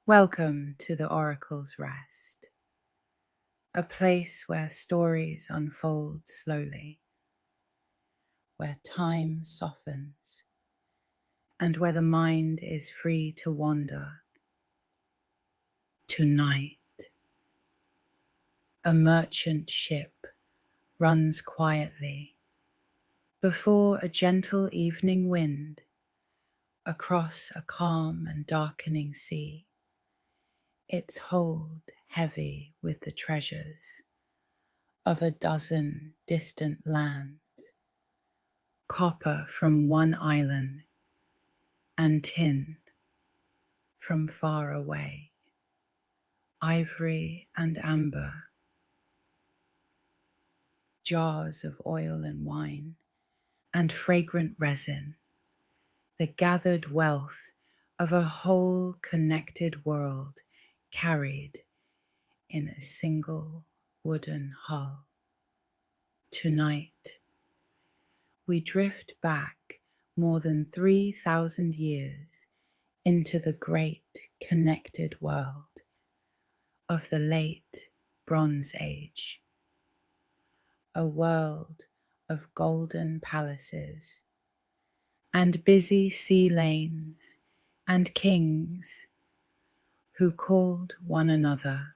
Welcome to the Oracle's Rest, a place where stories unfold slowly, where time softens, and where the mind is free to wander. Tonight, a merchant ship runs quietly before a gentle evening wind across a calm and darkening sea, its hold heavy with the treasures of a dozen distant lands. Copper from one island and tin from far away, ivory and amber, jars of oil and wine, and fragrant resin, the gathered wealth of a whole connected world carried in a single wooden hull. Tonight, we drift back more than 3,000 years into the great connected world of the late Bronze Age, a world of golden palaces and busy sea lanes and kings who called one another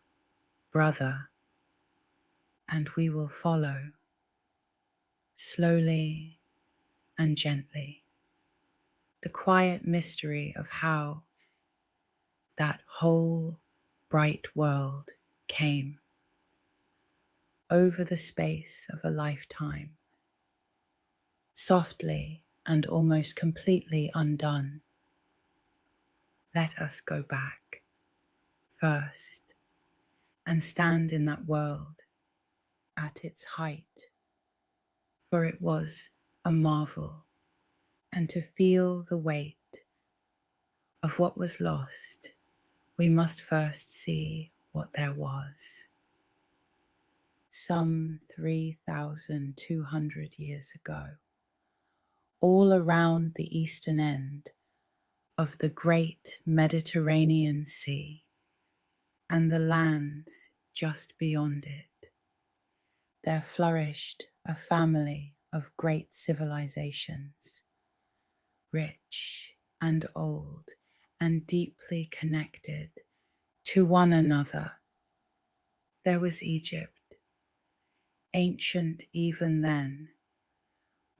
brother, and we will follow slowly and gently the quiet mystery of how that whole bright world came over the space of a lifetime, softly and almost completely undone. Let us go back first and stand in that world at its height, for it was a marvel, and to feel the weight of what was lost, we must first see what there was. Some 3,200 years ago, all around the eastern end of the great Mediterranean Sea and the lands just beyond it, there flourished a family of great civilizations, rich and old and deeply connected to one another. There was Egypt, ancient even then,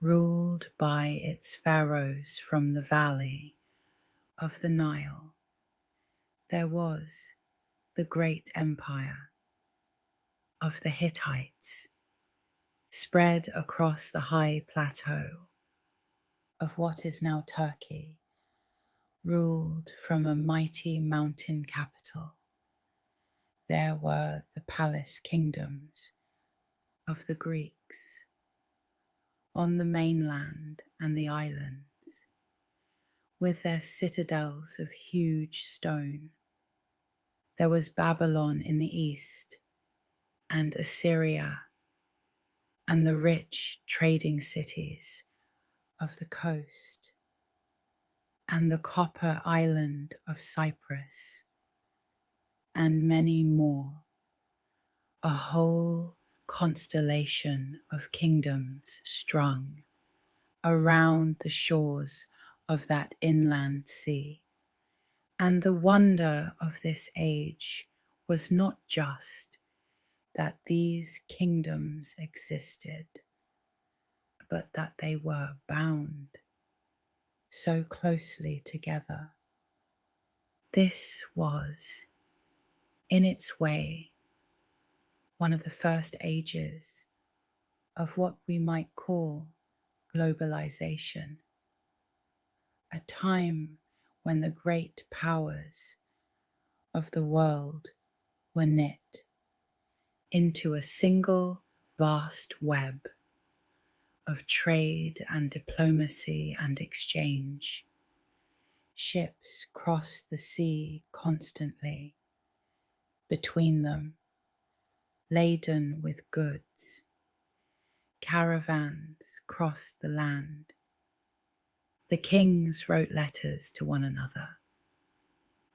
ruled by its pharaohs from the valley of the Nile. There was the great empire of the Hittites, spread across the high plateau of what is now Turkey, ruled from a mighty mountain capital. There were the palace kingdoms of the Greeks on the mainland and the islands, with their citadels of huge stone. There was Babylon in the east, and Assyria, and the rich trading cities of the coast, and the copper island of Cyprus, and many more, a whole constellation of kingdoms strung around the shores of that inland sea. And the wonder of this age was not just that these kingdoms existed, but that they were bound so closely together. This was, in its way, one of the first ages of what we might call globalization, a time when the great powers of the world were knit into a single vast web of trade and diplomacy and exchange. Ships crossed the sea constantly between them, laden with goods. Caravans crossed the land. The kings wrote letters to one another.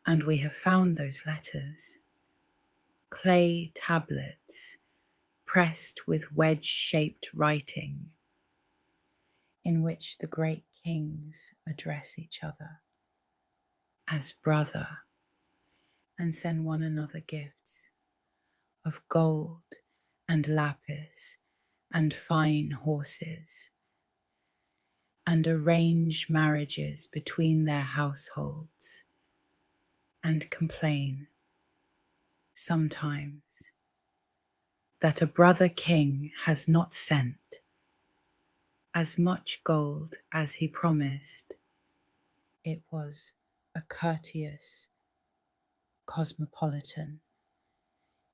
And we have found those letters, clay tablets pressed with wedge-shaped writing, in which the great kings address each other as brother and send one another gifts of gold and lapis and fine horses, and arrange marriages between their households, and complain sometimes that a brother king has not sent as much gold as he promised. It was a courteous, cosmopolitan,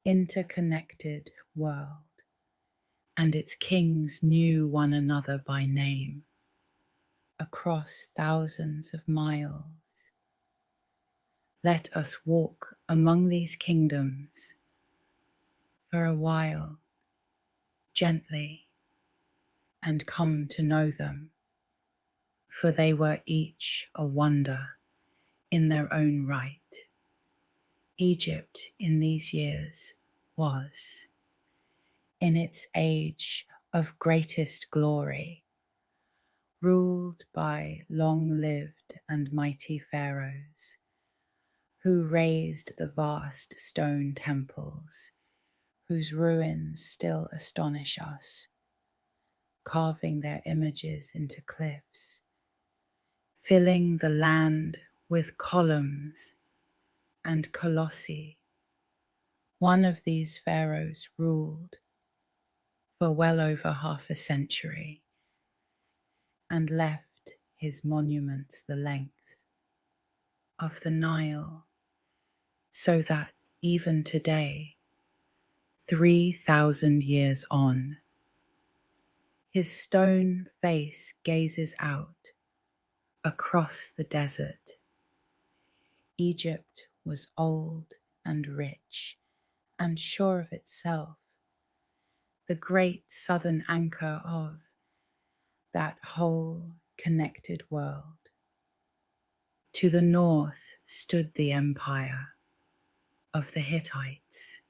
interconnected world, and its kings knew one another by name across thousands of miles. Let us walk among these kingdoms for a while, gently, and come to know them, for they were each a wonder in their own right. Egypt in these years was, in its age of greatest glory, ruled by long-lived and mighty pharaohs, who raised the vast stone temples, whose ruins still astonish us, carving their images into cliffs, filling the land with columns and colossi. One of these pharaohs ruled for well over half a century and left his monuments the length of the Nile, so that even today, 3,000 years on, his stone face gazes out across the desert. Egypt was old and rich and sure of itself, the great southern anchor of that whole connected world. To the north stood the empire of the Hittites,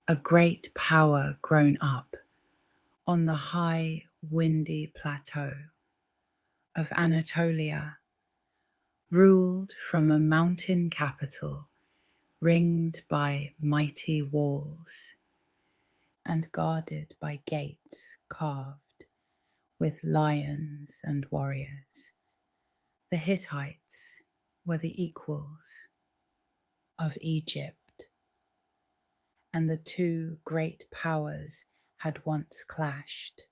a great power grown up on the high, windy plateau of Anatolia, ruled from a mountain capital ringed by mighty walls and guarded by gates carved with lions and warriors. The Hittites were the equals of Egypt, and the two great powers had once clashed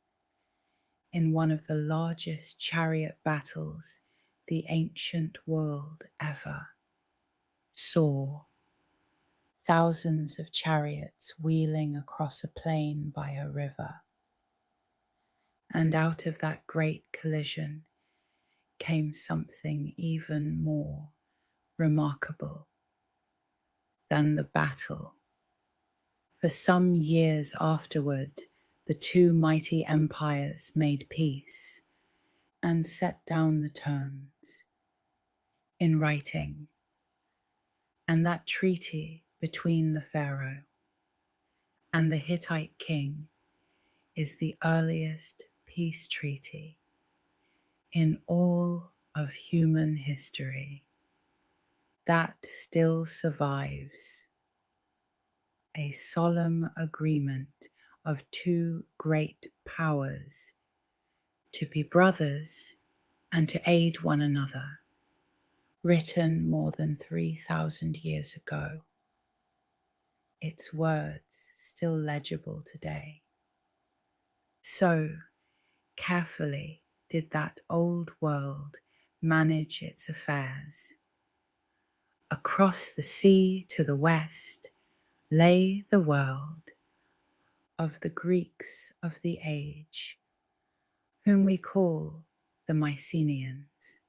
in one of the largest chariot battles the ancient world ever saw. Thousands of chariots wheeling across a plain by a river. And out of that great collision came something even more remarkable than the battle. For some years afterward, the two mighty empires made peace and set down the terms in writing. And that treaty between the Pharaoh and the Hittite king is the earliest peace treaty in all of human history that still survives, a solemn agreement of two great powers to be brothers and to aid one another, written more than 3,000 years ago. Its words still legible today. So carefully did that old world manage its affairs. Across the sea to the west lay the world of the Greeks of the age, whom we call the Mycenaeans,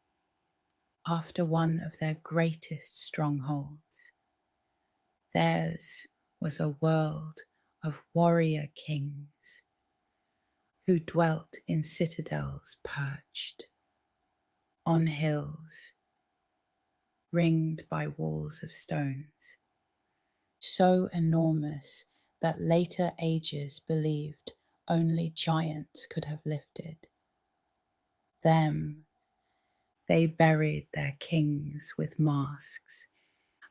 after one of their greatest strongholds. Theirs was a world of warrior kings who dwelt in citadels perched on hills, ringed by walls of stones, so enormous that later ages believed only giants could have lifted them. They buried their kings with masks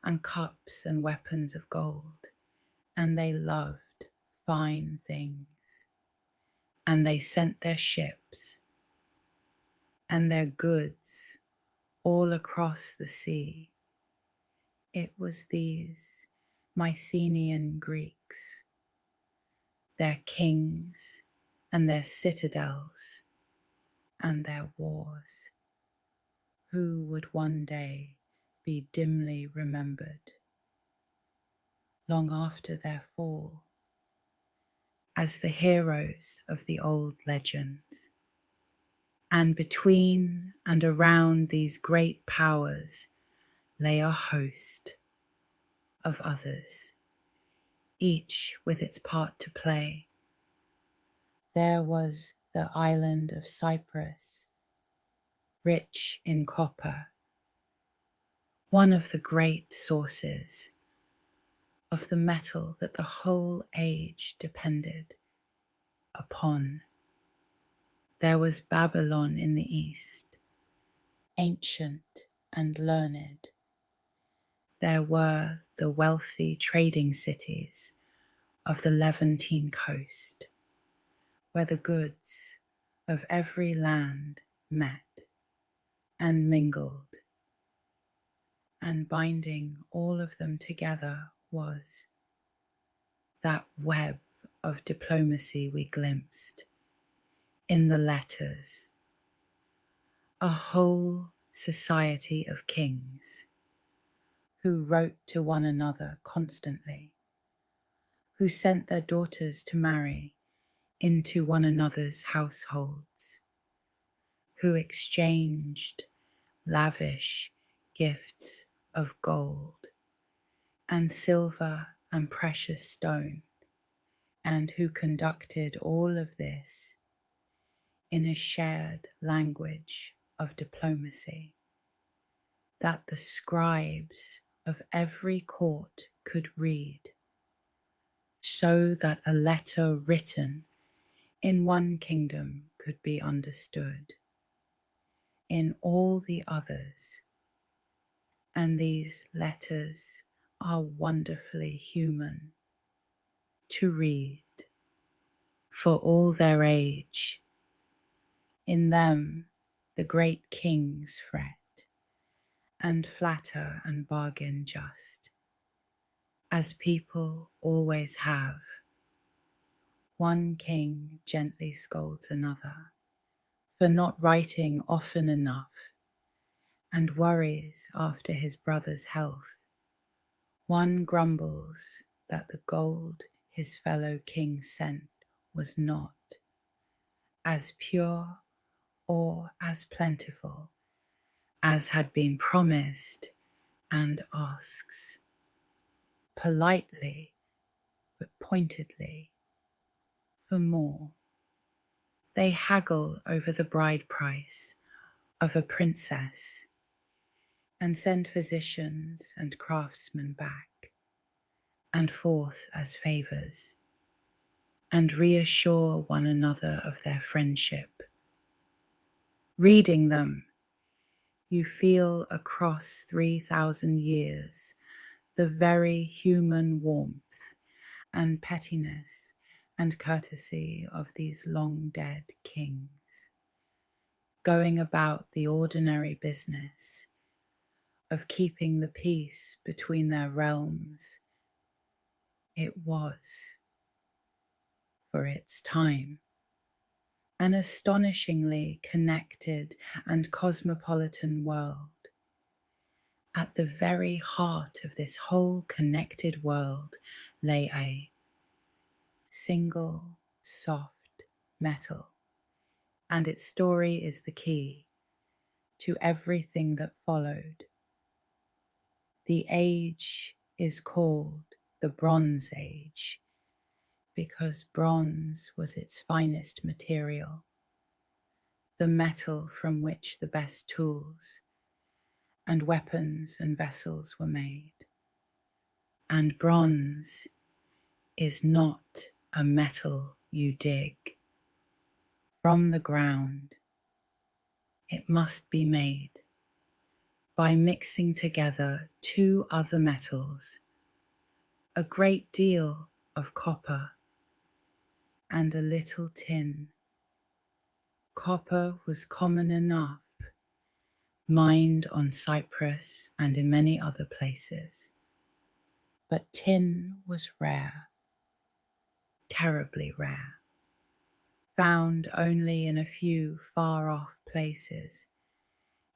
and cups and weapons of gold, and they loved fine things, and they sent their ships and their goods all across the sea. It was these Mycenaean Greeks, their kings and their citadels and their wars, who would one day be dimly remembered, long after their fall, as the heroes of the old legends. And between and around these great powers lay a host of others, each with its part to play. There was the island of Cyprus, rich in copper, one of the great sources of the metal that the whole age depended upon. There was Babylon in the east, ancient and learned. There were the wealthy trading cities of the Levantine coast, where the goods of every land met and mingled, and binding all of them together was that web of diplomacy we glimpsed in the letters, a whole society of kings who wrote to one another constantly, who sent their daughters to marry into one another's households, who exchanged lavish gifts of gold and silver and precious stone, and who conducted all of this in a shared language of diplomacy that the scribes of every court could read, so that a letter written in one kingdom could be understood in all the others. And these letters are wonderfully human to read, for all their age. In them the great kings fret, and flatter and bargain just, as people always have. One king gently scolds another for not writing often enough, and worries after his brother's health. One grumbles that the gold his fellow king sent was not as pure or as plentiful as had been promised, and asks, politely but pointedly, for more. They haggle over the bride price of a princess, and send physicians and craftsmen back and forth as favours, and reassure one another of their friendship. Reading them, you feel across 3,000 years the very human warmth and pettiness and courtesy of these long-dead kings, going about the ordinary business of keeping the peace between their realms. It was, for its time, an astonishingly connected and cosmopolitan world. At the very heart of this whole connected world lay a single soft metal, and its story is the key to everything that followed. The age is called the Bronze Age because bronze was its finest material, the metal from which the best tools and weapons and vessels were made. And bronze is not a metal you dig from the ground. It must be made by mixing together two other metals, a great deal of copper and a little tin. Copper was common enough, mined on Cyprus and in many other places, but tin was rare, terribly rare, found only in a few far-off places,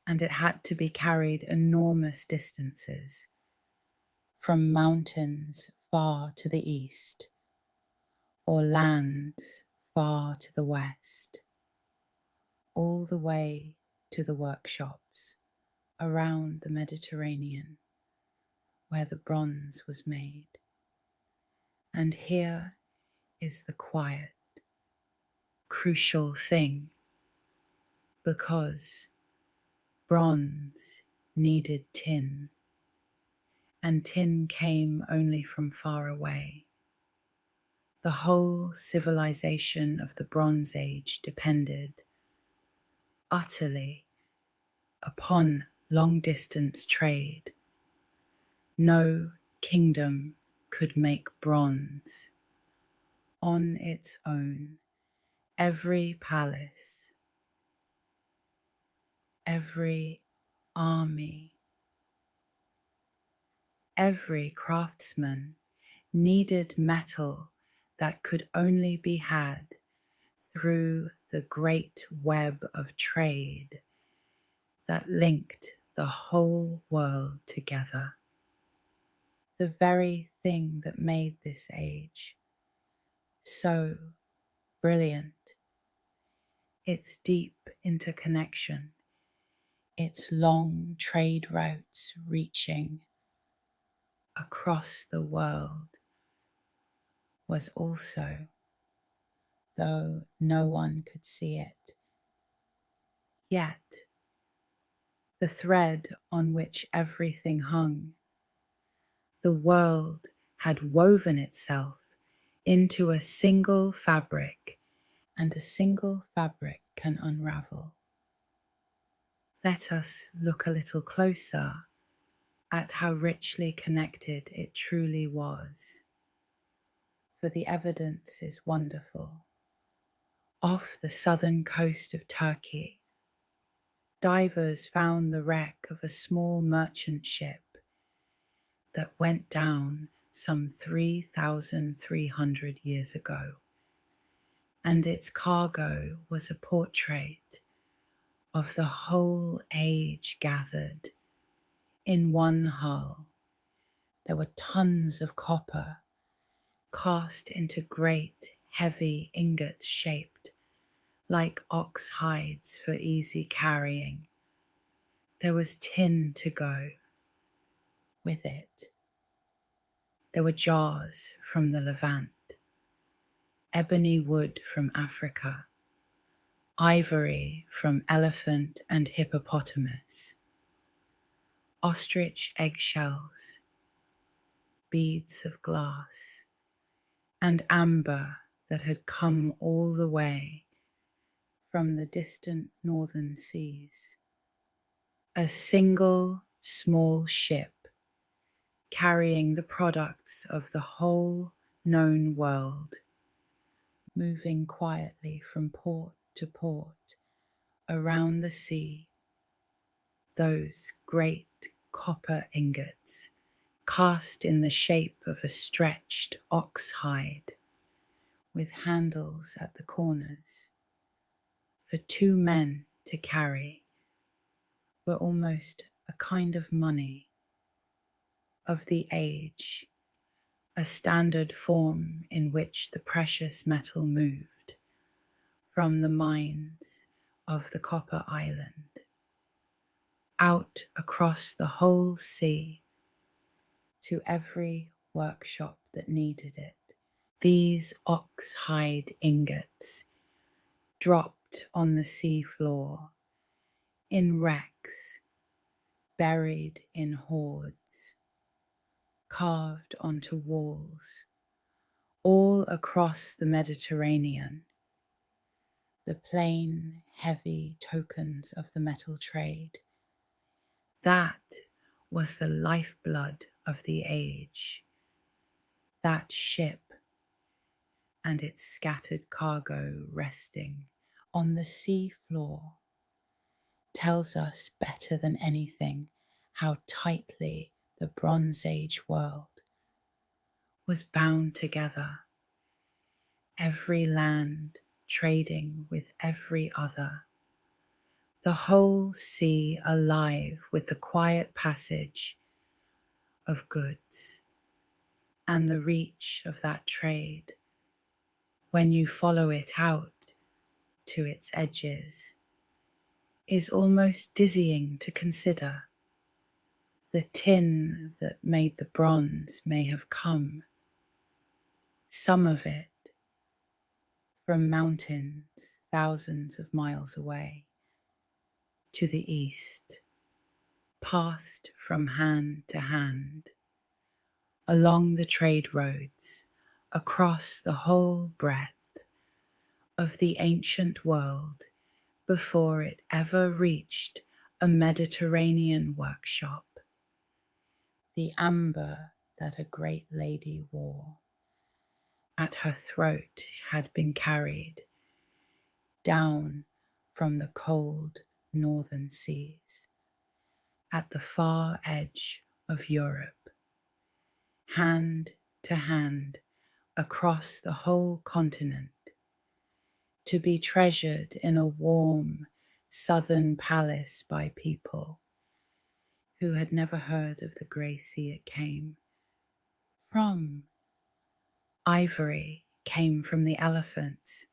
and it had to be carried enormous distances from mountains far to the east or lands far to the west, all the way to the workshops around the Mediterranean where the bronze was made. And here is the quiet, crucial thing, because bronze needed tin, and tin came only from far away. The whole civilization of the Bronze Age depended utterly upon long-distance trade. No kingdom could make bronze on its own. Every palace, every army, every craftsman needed metal that could only be had through the great web of trade that linked the whole world together. The very thing that made this age so brilliant, its deep interconnection, its long trade routes reaching across the world, was also, though no one could see it, yet the thread on which everything hung. The world had woven itself into a single fabric, and a single fabric can unravel. Let us look a little closer at how richly connected it truly was, for the evidence is wonderful. Off the southern coast of Turkey, divers found the wreck of a small merchant ship that went down some 3,300 years ago, and its cargo was a portrait of the whole age gathered in one hull. There were tons of copper cast into great heavy ingots shaped like ox hides for easy carrying. There was tin to go with it. There were jars from the Levant, ebony wood from Africa, ivory from elephant and hippopotamus, ostrich eggshells, beads of glass, and amber that had come all the way from the distant northern seas. A single small ship carrying the products of the whole known world, moving quietly from port to port around the sea. Those great copper ingots cast in the shape of a stretched ox hide with handles at the corners for two men to carry, were almost a kind of money of the age, a standard form in which the precious metal moved from the mines of the Copper Island out across the whole sea to every workshop that needed it. These ox hide ingots dropped on the sea floor in wrecks, buried in hoards, carved onto walls, all across the Mediterranean, the plain, heavy tokens of the metal trade. That was the lifeblood of the age. That ship and its scattered cargo resting on the sea floor tells us better than anything how tightly the Bronze Age world was bound together, every land trading with every other, the whole sea alive with the quiet passage of goods, and the reach of that trade, when you follow it out to its edges, is almost dizzying to consider. The tin that made the bronze may have come, some of it, from mountains thousands of miles away, to the east, passed from hand to hand, along the trade roads, across the whole breadth of the ancient world, before it ever reached a Mediterranean workshop. The amber that a great lady wore at her throat had been carried down from the cold northern seas at the far edge of Europe, hand to hand across the whole continent, to be treasured in a warm southern palace by people who had never heard of the grey sea it came from. Ivory came from the elephants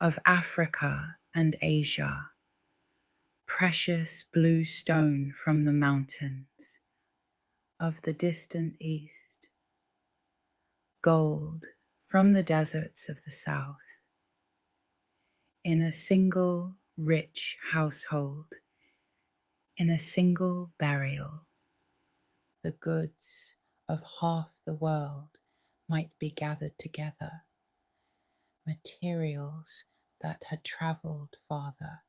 of Africa and Asia, precious blue stone from the mountains of the distant east, gold from the deserts of the south. In a single rich household, in a single burial, the goods of half the world might be gathered together, materials that had travelled farther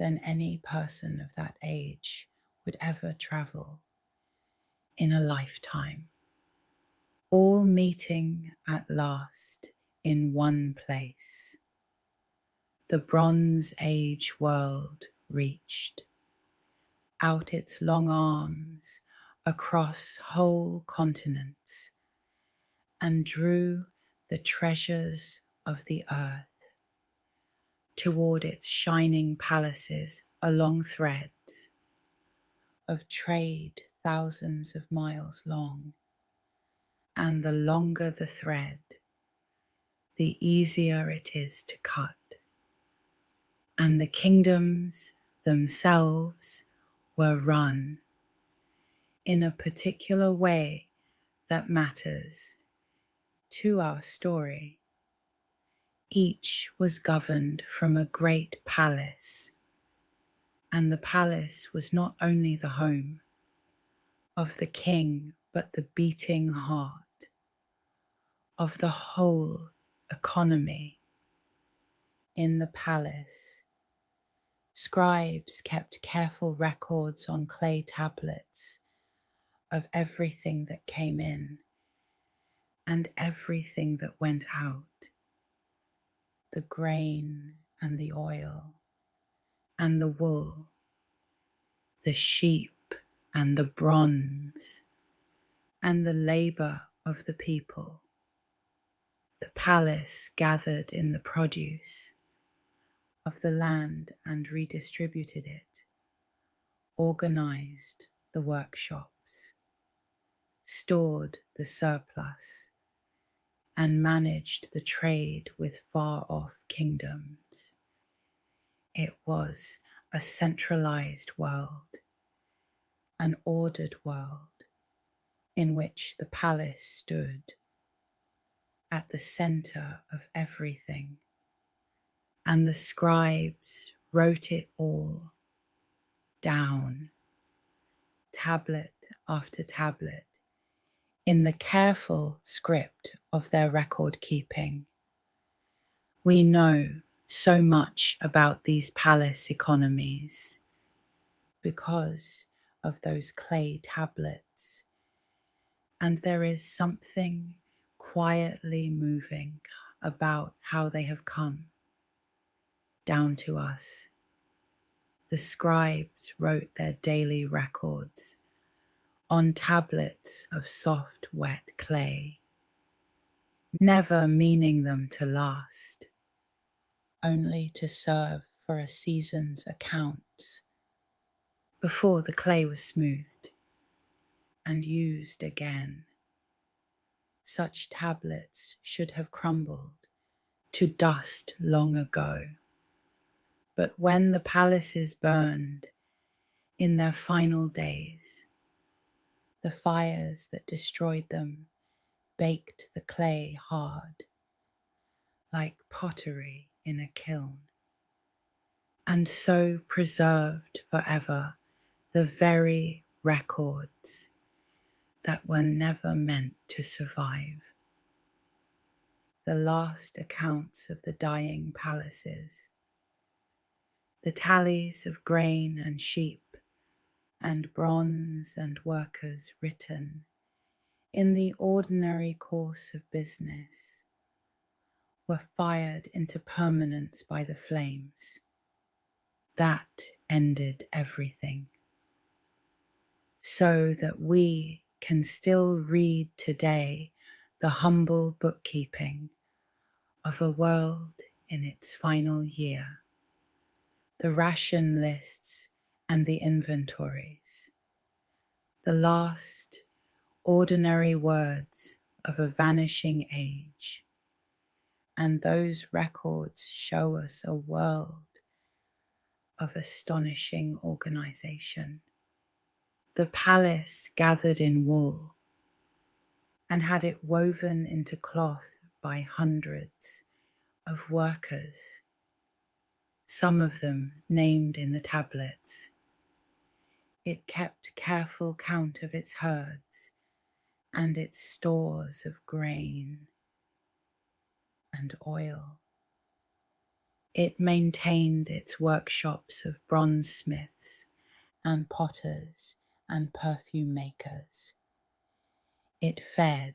than any person of that age would ever travel in a lifetime, all meeting at last in one place. The Bronze Age world reached out its long arms across whole continents and drew the treasures of the earth toward its shining palaces along threads of trade thousands of miles long. And the longer the thread, the easier it is to cut. And the kingdoms themselves were run in a particular way that matters to our story. Each was governed from a great palace, and the palace was not only the home of the king, but the beating heart of the whole economy. In the palace, scribes kept careful records on clay tablets of everything that came in and everything that went out, the grain and the oil and the wool, the sheep and the bronze, and the labour of the people. The palace gathered in the produce of the land and redistributed it, organised the workshops, stored the surplus, and managed the trade with far-off kingdoms. It was a centralised world, an ordered world, in which the palace stood at the centre of everything, and the scribes wrote it all down tablet after tablet, in the careful script of their record keeping. We know so much about these palace economies because of those clay tablets, and there is something quietly moving about how they have come down to us. The scribes wrote their daily records on tablets of soft, wet clay, never meaning them to last, only to serve for a season's accounts before the clay was smoothed and used again. Such tablets should have crumbled to dust long ago. But when the palaces burned in their final days, the fires that destroyed them baked the clay hard, like pottery in a kiln, and so preserved forever the very records that were never meant to survive. The last accounts of the dying palaces, the tallies of grain and sheep and bronze and workers written in the ordinary course of business, were fired into permanence by the flames. That ended everything, so that we can still read today the humble bookkeeping of a world in its final year, the ration lists and the inventories, the last ordinary words of a vanishing age. And those records show us a world of astonishing organization. The palace gathered in wool and had it woven into cloth by hundreds of workers, some of them named in the tablets. It kept careful count of its herds and its stores of grain and oil. It maintained its workshops of bronzesmiths and potters and perfume makers. It fed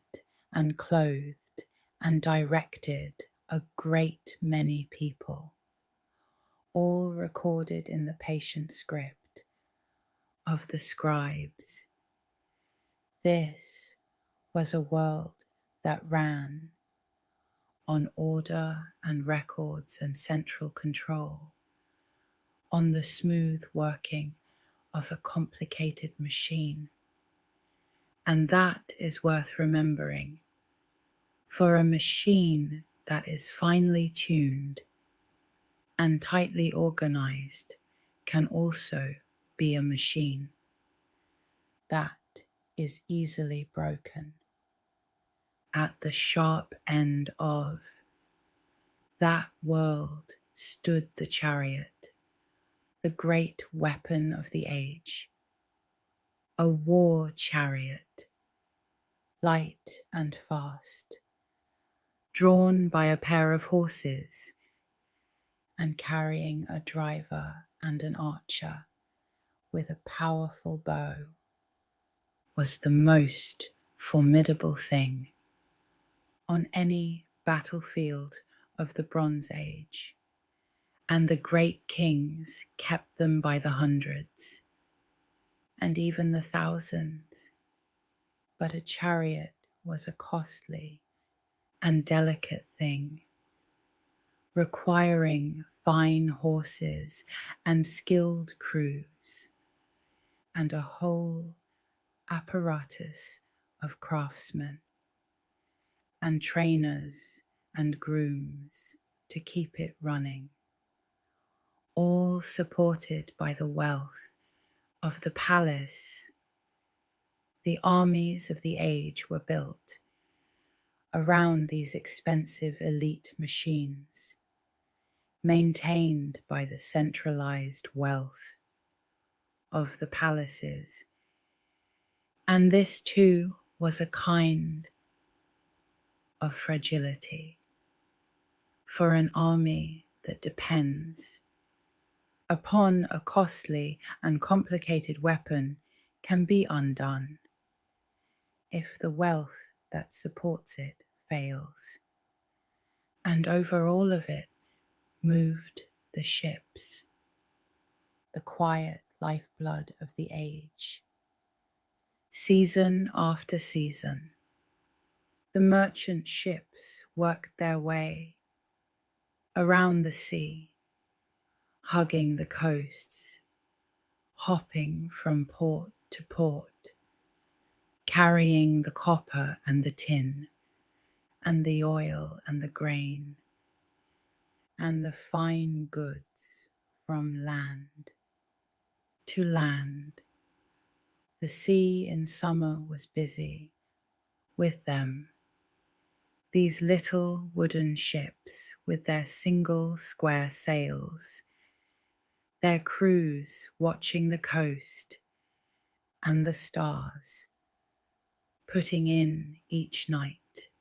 and clothed and directed a great many people, all recorded in the patient script of the scribes. This was a world that ran on order and records and central control, on the smooth working of a complicated machine. And that is worth remembering, for a machine that is finely tuned and tightly organized can also be a machine that is easily broken. At the sharp end of that world stood the chariot, the great weapon of the age, a war chariot, light and fast, drawn by a pair of horses and carrying a driver and an archer with a powerful bow, was the most formidable thing on any battlefield of the Bronze Age, and the great kings kept them by the hundreds and even the thousands. But a chariot was a costly and delicate thing, requiring fine horses and skilled crews and a whole apparatus of craftsmen and trainers and grooms to keep it running, all supported by the wealth of the palace. The armies of the age were built around these expensive elite machines, maintained by the centralized wealth of the palaces And this too was a kind of fragility, for an army that depends upon a costly and complicated weapon can be undone if the wealth that supports it fails. And over all of it moved the ships, the quiet lifeblood of the age. Season after season, the merchant ships worked their way around the sea, hugging the coasts, hopping from port to port, carrying the copper and the tin, and the oil and the grain, and the fine goods from land to land. The sea in summer was busy with them, these little wooden ships with their single square sails, their crews watching the coast and the stars, putting in each night,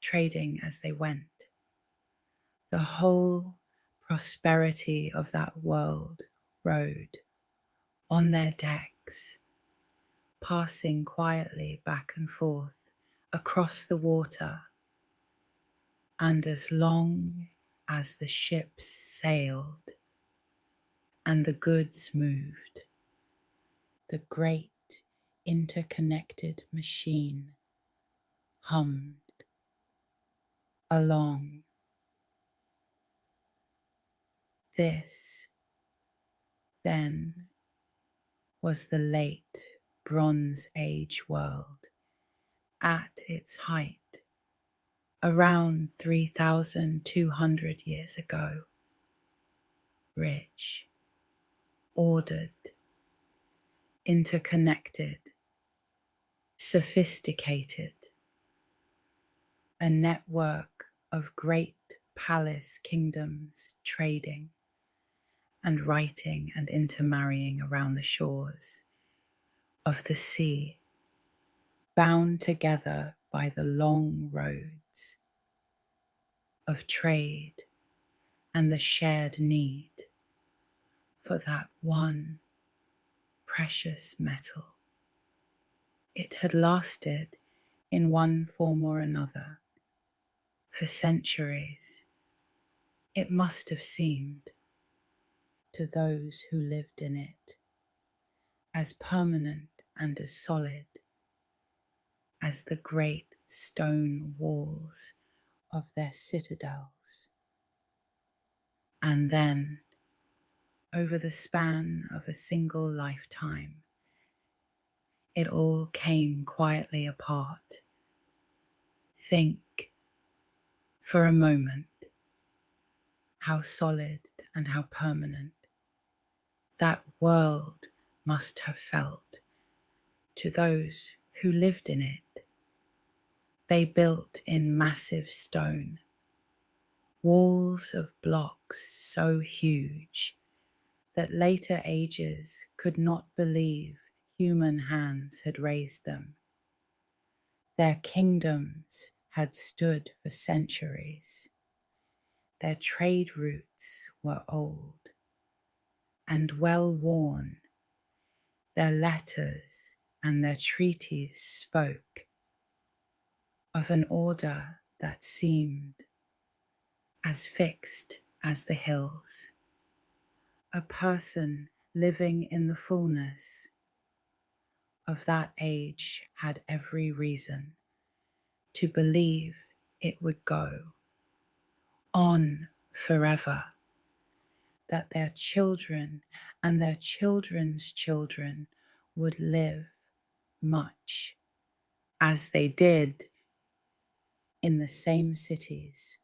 trading as they went. The whole prosperity of that world rode on their decks, passing quietly back and forth across the water. And as long as the ships sailed and the goods moved, the great interconnected machine hummed along. This, then, was the late Bronze Age world at its height, around 3,200 years ago. Rich, ordered, interconnected, sophisticated, a network of great palace kingdoms trading and writing and intermarrying around the shores of the sea, bound together by the long roads of trade and the shared need for that one precious metal. It had lasted in one form or another for centuries. It must have seemed to those who lived in it as permanent and as solid as the great stone walls of their citadels. And then, over the span of a single lifetime, it all came quietly apart. Think for a moment how solid and how permanent that world must have felt to those who lived in it. They built in massive stone, walls of blocks so huge that later ages could not believe human hands had raised them. Their kingdoms had stood for centuries. Their trade routes were old and well worn. Their letters and their treaties spoke of an order that seemed as fixed as the hills. A person living in the fullness of that age had every reason to believe it would go on forever, that their children and their children's children would live much as they did in the same cities,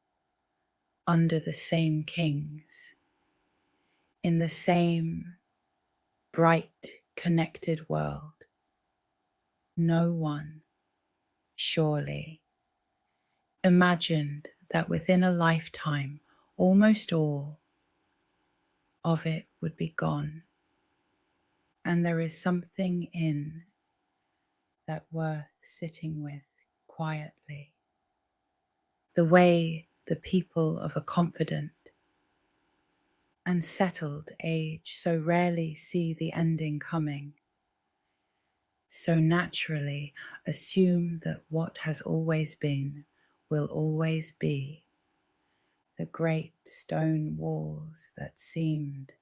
under the same kings, in the same bright, connected world. No one, surely, imagined that within a lifetime, almost all of it would be gone. And there is something in that worth sitting with quietly. The way the people of a confident and settled age so rarely see the ending coming, so naturally assume that what has always been will always be. The great stone walls that seemed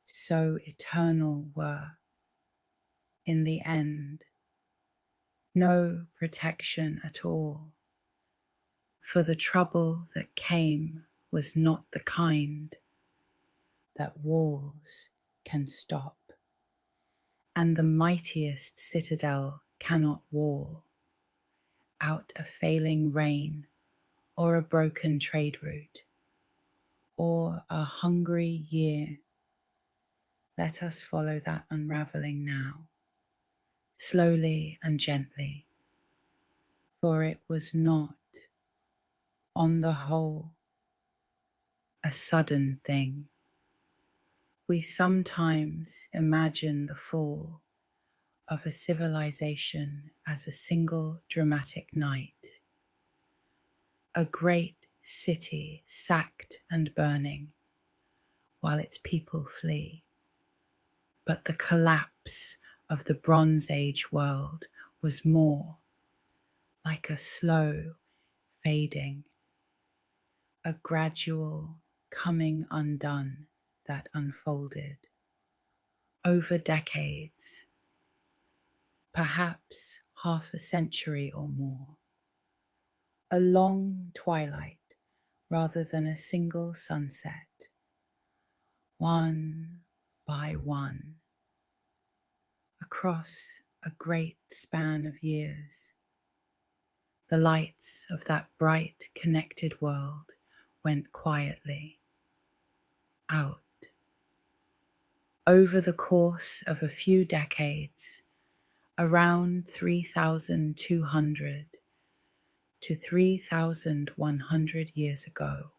so eternal were, in the end, no protection at all, for the trouble that came was not the kind that walls can stop, and the mightiest citadel cannot wall out a failing rain or a broken trade route or a hungry year. Let us follow that unraveling now, slowly and gently, for it was not, on the whole, a sudden thing. We sometimes imagine the fall of a civilization as a single dramatic night, a great city sacked and burning while its people flee. But the collapse of the Bronze Age world was more like a slow fading, a gradual coming undone that unfolded over decades, perhaps half a century or more, a long twilight rather than a single sunset, one by one, across a great span of years. The lights of that bright, connected world went quietly out. Over the course of a few decades, around 3,200 to 3,100 years ago,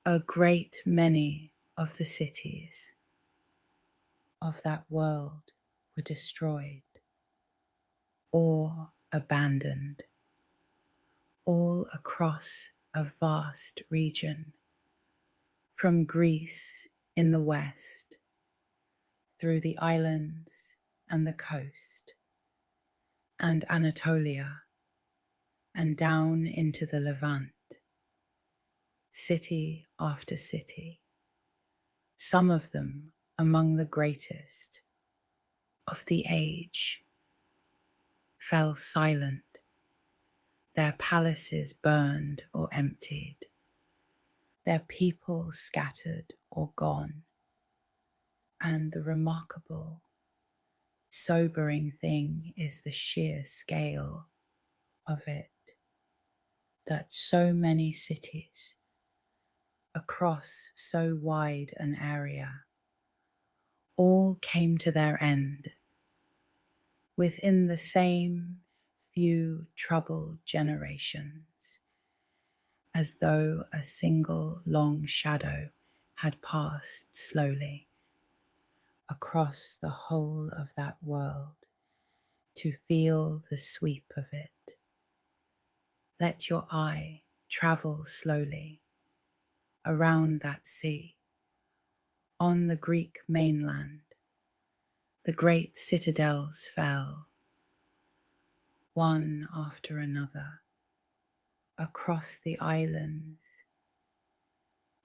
a great many of the cities of that world were destroyed or abandoned, all across a vast region, from Greece in the west, through the islands and the coast, and Anatolia, and down into the Levant, city after city, some of them among the greatest of the age, fell silent, their palaces burned or emptied, their people scattered or gone. And the remarkable, sobering thing is the sheer scale of it, that so many cities across so wide an area all came to their end within the same few troubled generations, as though a single long shadow had passed slowly across the whole of that world to feel the sweep of it. Let your eye travel slowly around that sea. On the Greek mainland, the great citadels fell, one after another, across the islands.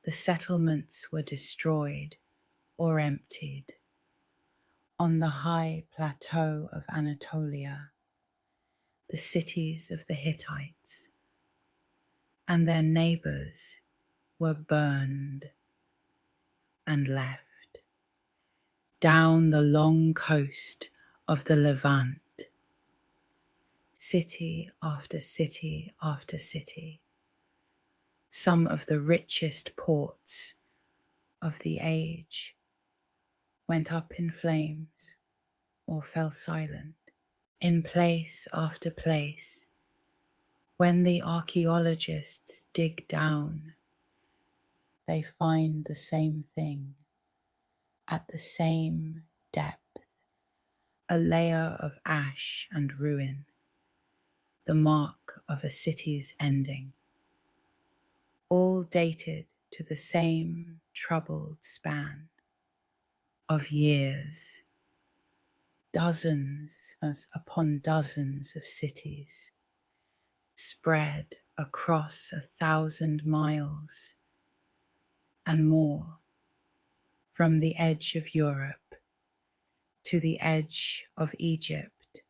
The settlements were destroyed or emptied. On the high plateau of Anatolia, the cities of the Hittites and their neighbors were burned and left. Down the long coast of the Levant, city after city after city, some of the richest ports of the age went up in flames or fell silent. In place after place, when the archaeologists dig down, they find the same thing at the same depth, a layer of ash and ruin, the mark of a city's ending, all dated to the same troubled span of years, dozens upon dozens of cities spread across 1,000 miles and more, from the edge of Europe to the edge of Egypt,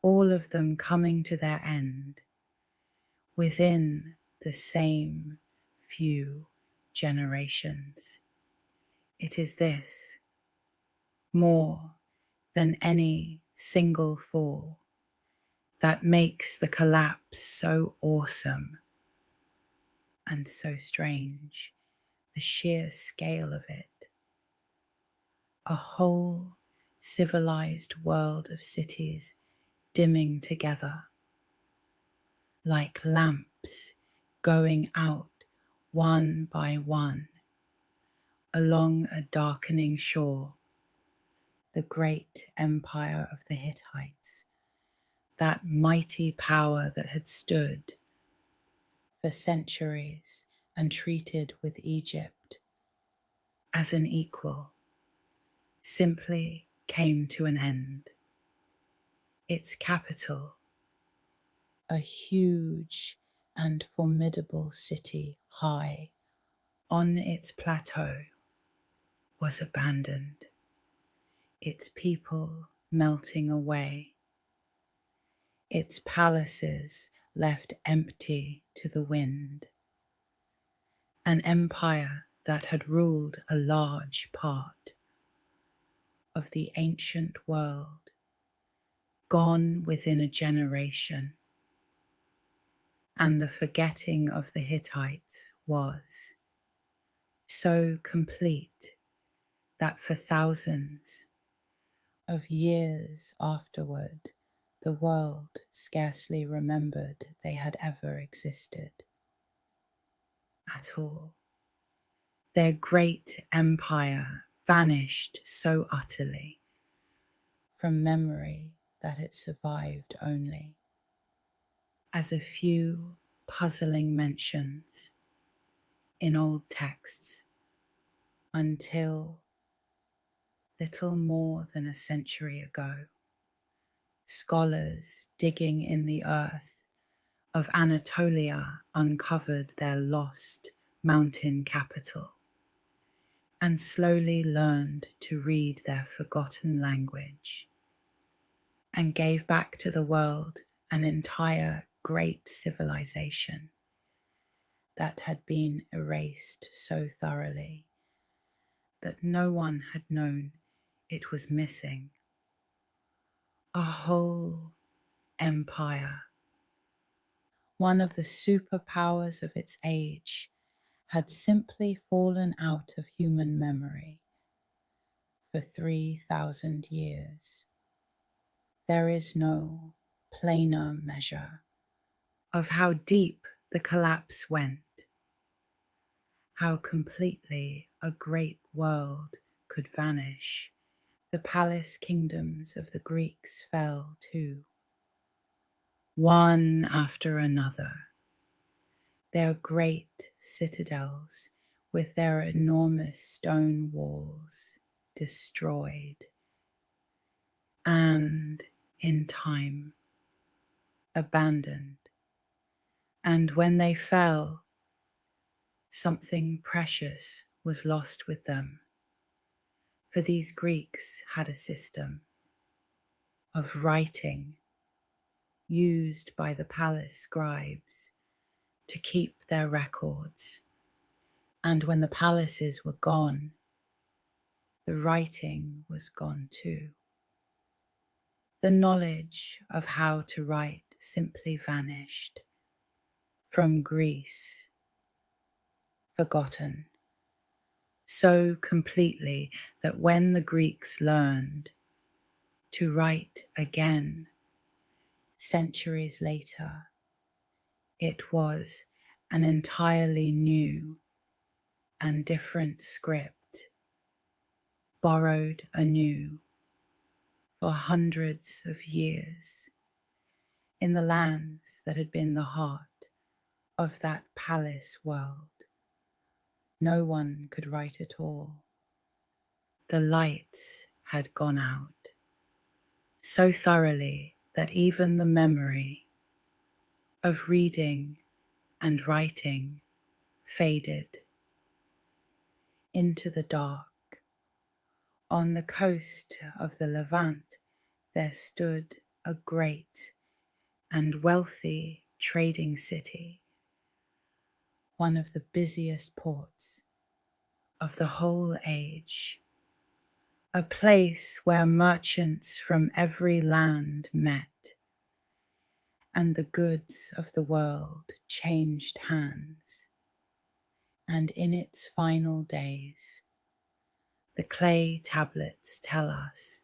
all of them coming to their end within the same few generations. It is this, more than any single fall, that makes the collapse so awesome and so strange, the sheer scale of it. A whole civilized world of cities dimming together, like lamps going out one by one along a darkening shore. The great empire of the Hittites, that mighty power that had stood for centuries and treated with Egypt as an equal, simply came to an end. Its capital, a huge and formidable city high on its plateau, was abandoned, its people melting away, its palaces left empty to the wind. An empire that had ruled a large part of the ancient world, gone within a generation, and the forgetting of the Hittites was so complete that for thousands of years afterward, the world scarcely remembered they had ever existed at all. Their great empire vanished so utterly from memory that it survived only as a few puzzling mentions in old texts, until little more than a century ago, scholars digging in the earth of Anatolia uncovered their lost mountain capital and slowly learned to read their forgotten language, and gave back to the world an entire great civilization that had been erased so thoroughly that no one had known it was missing. A whole empire, one of the superpowers of its age, had simply fallen out of human memory for 3,000 years. There is no plainer measure of how deep the collapse went, how completely a great world could vanish. The palace kingdoms of the Greeks fell too, one after another. Their great citadels with their enormous stone walls destroyed, and in time abandoned. And when they fell, something precious was lost with them, for these Greeks had a system of writing used by the palace scribes to keep their records, and when the palaces were gone, the writing was gone too. The knowledge of how to write simply vanished from Greece, forgotten so completely that when the Greeks learned to write again centuries later, it was an entirely new and different script, borrowed anew for hundreds of years in the lands that had been the heart of that palace world. No one could write at all. The lights had gone out so thoroughly that even the memory of reading and writing faded into the dark. On the coast of the Levant, there stood a great and wealthy trading city, one of the busiest ports of the whole age, a place where merchants from every land met, and the goods of the world changed hands. And in its final days, the clay tablets tell us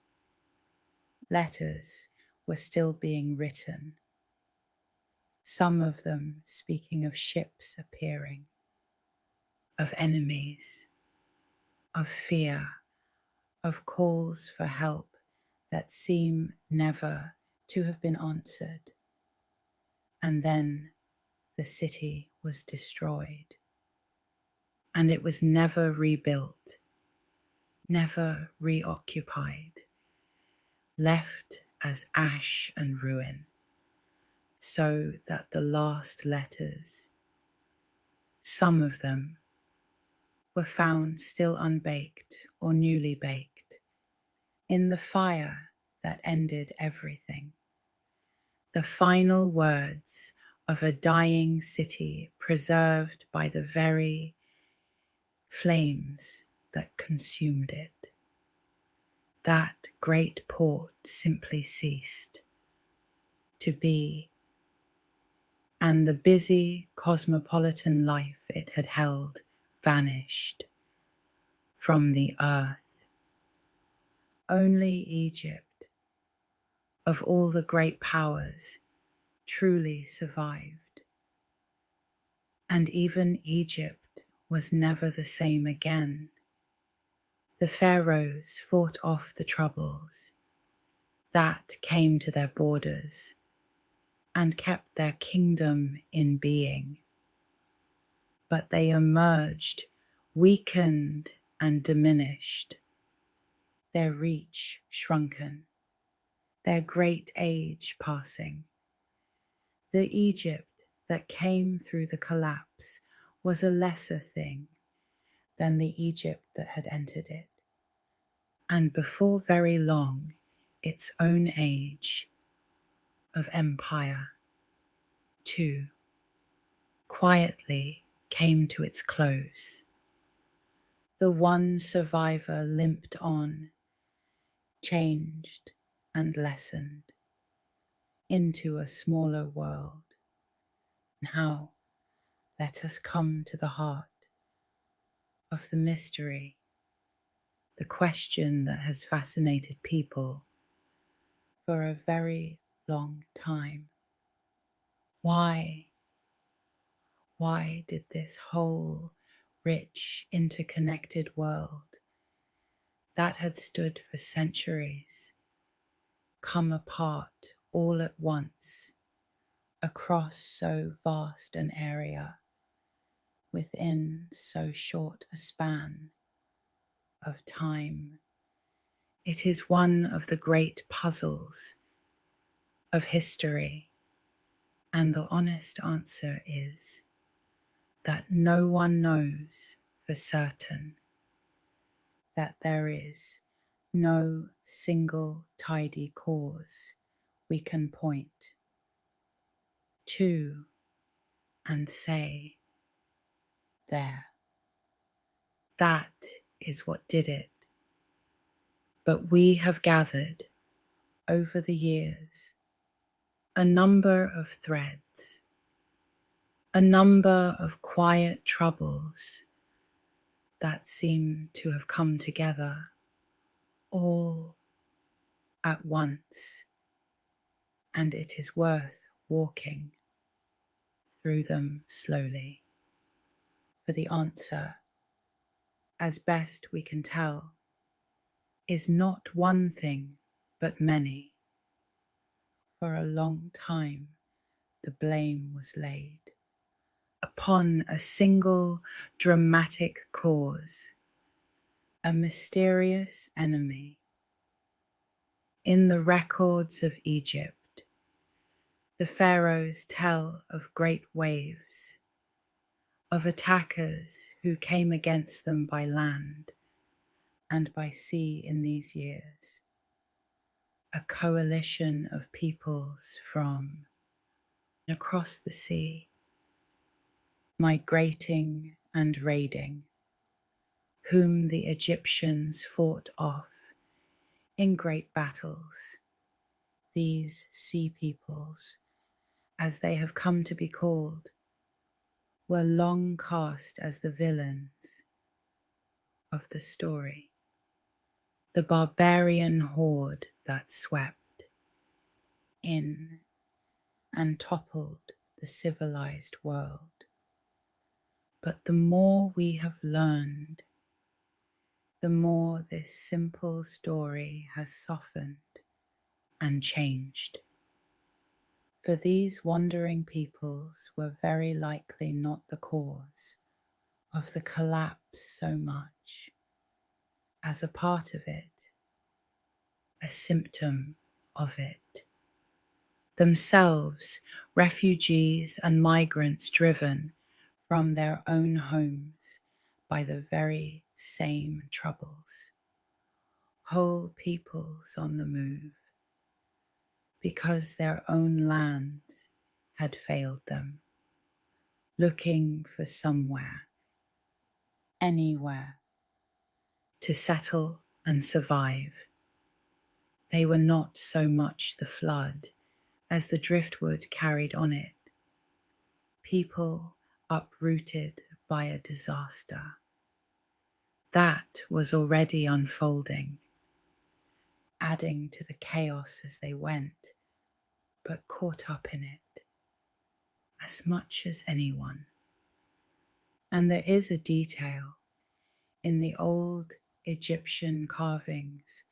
letters were still being written, some of them speaking of ships appearing, of enemies, of fear, of calls for help that seem never to have been answered. And then the city was destroyed, and it was never rebuilt, never reoccupied, left as ash and ruin, so that the last letters, some of them, were found still unbaked or newly baked in the fire that ended everything. The final words of a dying city preserved by the very flames that consumed it. That great port simply ceased to be, and the busy cosmopolitan life it had held vanished from the earth. Only Egypt, of all the great powers, truly survived. And even Egypt was never the same again. The pharaohs fought off the troubles that came to their borders and kept their kingdom in being. But they emerged weakened and diminished, their reach shrunken, their great age passing. The Egypt that came through the collapse was a lesser thing than the Egypt that had entered it, and before very long, its own age of empire, too, quietly came to its close. The one survivor limped on, changed and lessened into a smaller world. Now, let us come to the heart of the mystery, the question that has fascinated people for a very long time. Why did this whole rich, interconnected world that had stood for centuries come apart all at once across so vast an area within so short a span of time? It is one of the great puzzles of history, and the honest answer is that no one knows for certain, that there is no single tidy cause we can point to and say, there, that is what did it. But we have gathered over the years a number of threads, a number of quiet troubles that seem to have come together all at once, and it is worth walking through them slowly. For the answer, as best we can tell, is not one thing but many. For a long time, the blame was laid upon a single dramatic cause, a mysterious enemy. In the records of Egypt, the pharaohs tell of great waves, of attackers who came against them by land and by sea in these years, a coalition of peoples from across the sea, migrating and raiding, whom the Egyptians fought off in great battles. These sea peoples, as they have come to be called, were long cast as the villains of the story, the barbarian horde that swept in and toppled the civilized world. But the more we have learned, the more this simple story has softened and changed. For these wandering peoples were very likely not the cause of the collapse so much as a part of it, a symptom of it. Themselves refugees and migrants driven from their own homes by the very same troubles. Whole peoples on the move, because their own lands had failed them, looking for somewhere, anywhere, to settle and survive. They were not so much the flood as the driftwood carried on it, people uprooted by a disaster. That was already unfolding, adding to the chaos as they went, but caught up in it as much as anyone. And there is a detail in the old Egyptian carvings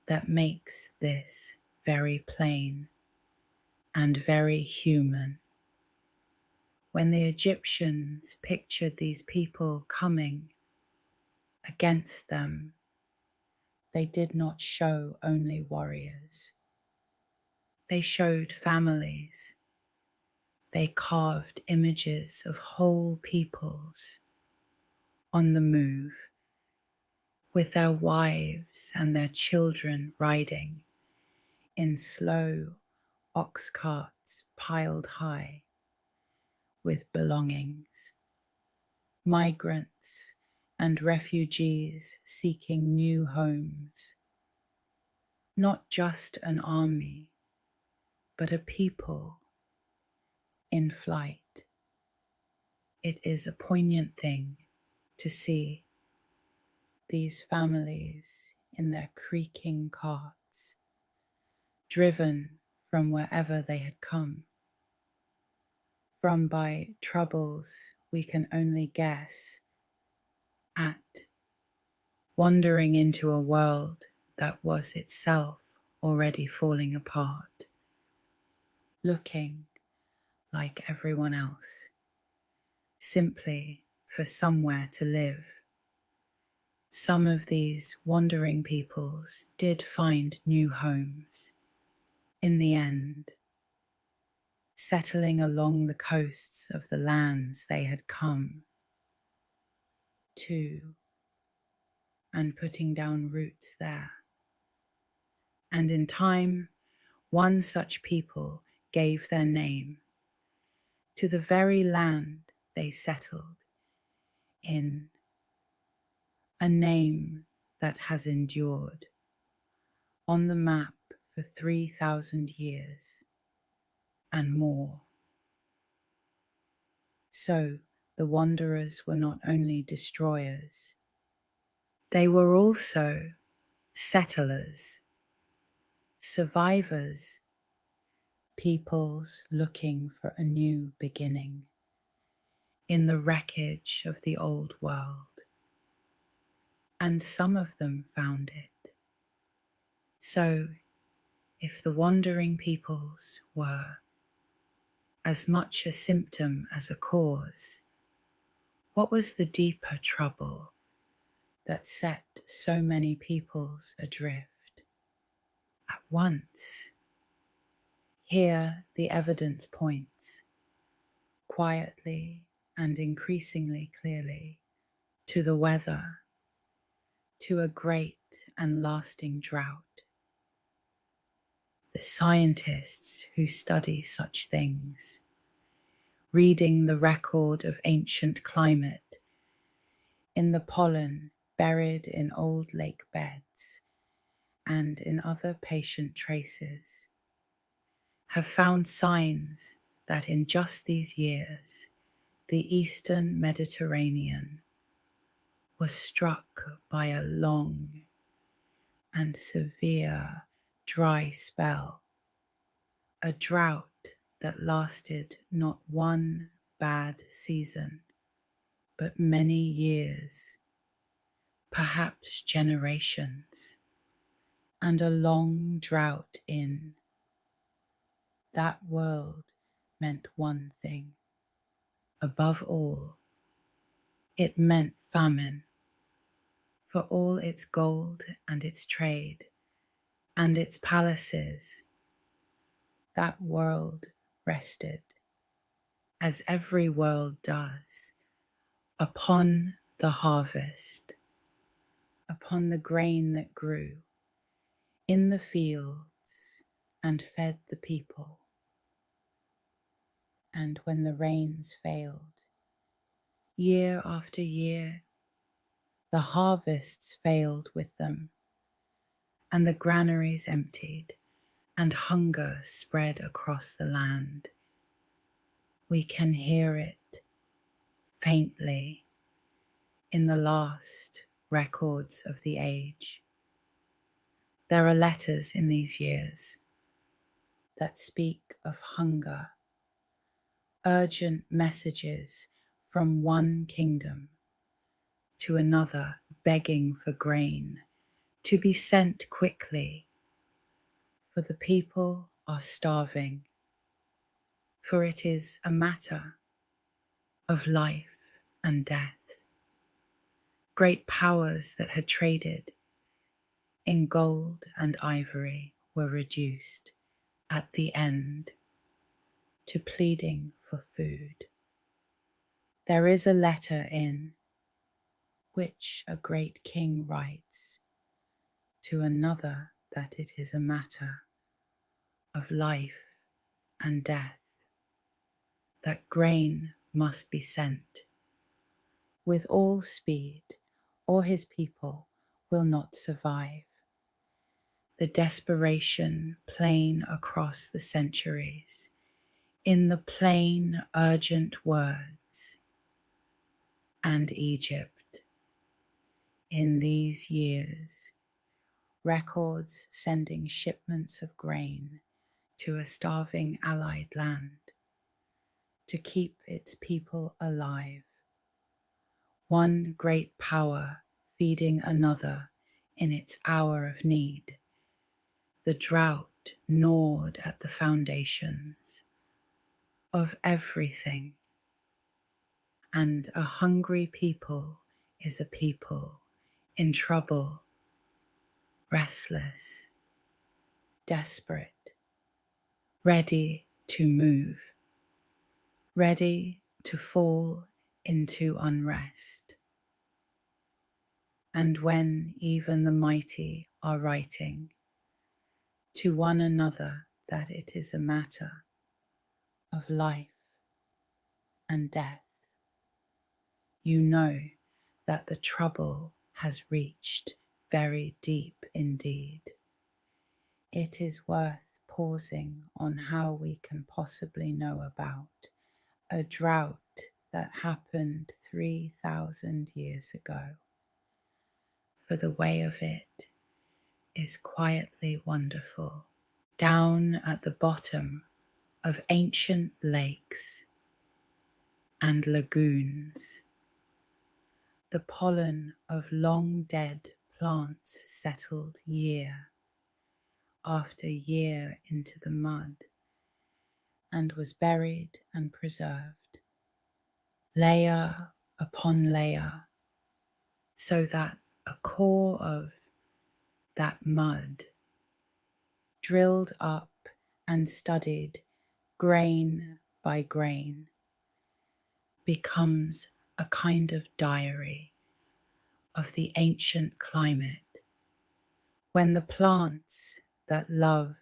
that makes this very plain and very human. When the Egyptians pictured these people coming against them, they did not show only warriors. They showed families. They carved images of whole peoples on the move, with their wives and their children riding in slow ox carts piled high with belongings, migrants and refugees seeking new homes, not just an army, but a people in flight. It is a poignant thing to see these families in their creaking carts, driven from wherever they had come, from by troubles we can only guess at, wandering into a world that was itself already falling apart, looking like everyone else, simply for somewhere to live. Some of these wandering peoples did find new homes in the end, settling along the coasts of the lands they had come to and putting down roots there. And in time, one such people gave their name to the very land they settled in, a name that has endured on the map for 3,000 years and more. So the wanderers were not only destroyers, they were also settlers, survivors, peoples looking for a new beginning in the wreckage of the old world. And some of them found it. So If the wandering peoples were as much a symptom as a cause, what was the deeper trouble that set so many peoples adrift at once? Here the evidence points, quietly and increasingly clearly, to the weather, to a great and lasting drought. The scientists who study such things, reading the record of ancient climate in the pollen buried in old lake beds and in other patient traces, have found signs that in just these years the eastern Mediterranean was struck by a long and severe dry spell, a drought that lasted not one bad season, but many years, perhaps generations, and a long drought in that world meant one thing. Above all, it meant famine. For all its gold and its trade and its palaces, that world rested, as every world does, upon the harvest, upon the grain that grew in the fields and fed the people. And when the rains failed, year after year, the harvests failed with them, and the granaries emptied, and hunger spread across the land. We can hear it faintly in the last records of the age. There are letters in these years that speak of hunger, urgent messages from one kingdom to another begging for grain to be sent quickly, for the people are starving, for it is a matter of life and death. Great powers that had traded in gold and ivory were reduced at the end to pleading for food. There is a letter in which a great king writes to another that it is a matter of life and death, that grain must be sent with all speed, or his people will not survive. The desperation plain across the centuries, in the plain, urgent words, and Egypt. In these years, records sending shipments of grain to a starving allied land to keep its people alive. One great power feeding another in its hour of need. The drought gnawed at the foundations of everything, and a hungry people is a people in trouble, restless, desperate, ready to move, ready to fall into unrest. And when even the mighty are writing to one another that it is a matter of life and death, you know that the trouble has reached very deep indeed. It is worth pausing on how we can possibly know about a drought that happened 3,000 years ago, for the way of it is quietly wonderful. Down at the bottom of ancient lakes and lagoons, the pollen of long dead plants settled year after year into the mud and was buried and preserved, layer upon layer, so that a core of that mud, drilled up and studied grain by grain, becomes a kind of diary of the ancient climate, when the plants that love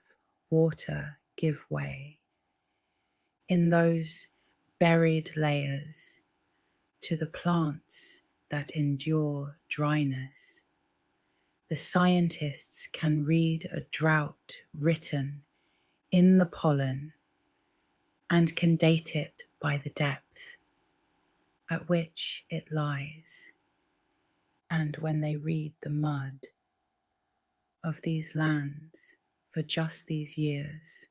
water give way in those buried layers to the plants that endure dryness. The scientists can read a drought written in the pollen and can date it by the depth at which it lies. And when they read the mud of these lands for just these years,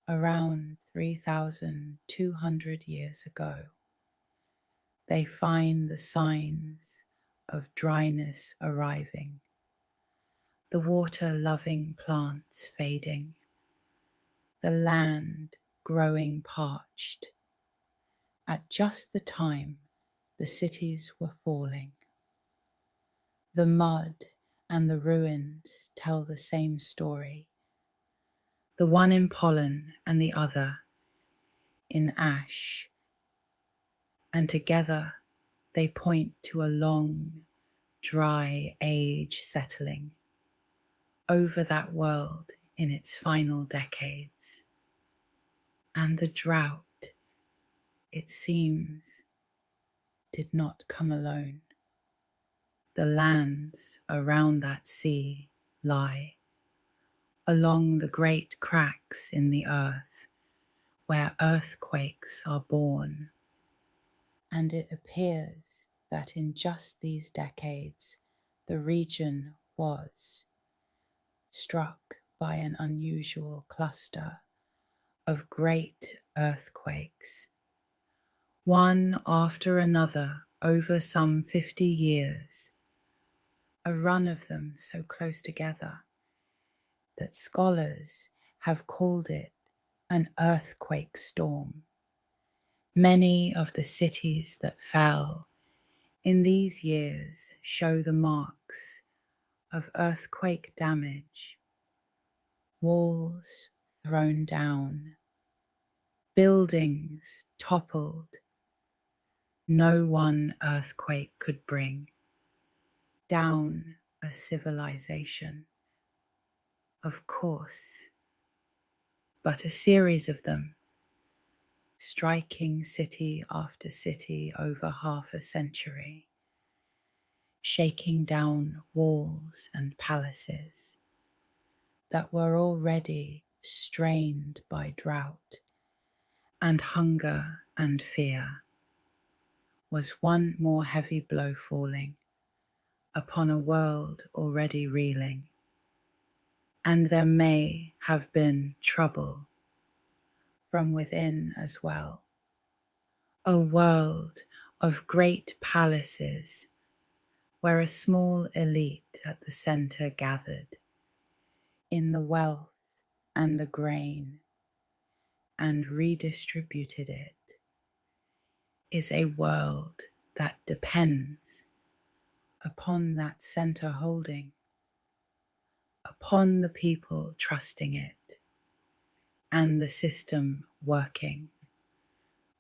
around 3,200 years ago, they find the signs of dryness arriving, the water-loving plants fading, the land growing parched, at just the time the cities were falling. The mud and the ruins tell the same story, the one in pollen and the other in ash, and together they point to a long, dry age settling over that world in its final decades. And the drought, it seems, did not come alone. The lands around that sea lie along the great cracks in the earth where earthquakes are born. And it appears that in just these decades, the region was struck by an unusual cluster of great earthquakes, one after another over some 50 years, a run of them so close together that scholars have called it an earthquake storm. Many of the cities that fell in these years show the marks of earthquake damage, walls thrown down, buildings toppled. No one earthquake could bring down a civilization, of course, but a series of them, striking city after city over half a century, shaking down walls and palaces that were already strained by drought and hunger and fear, was one more heavy blow falling upon a world already reeling. And there may have been trouble from within as well, a world of great palaces where a small elite at the center gathered in the wealth and the grain and redistributed it, is a world that depends upon that center holding, upon the people trusting it and the system working.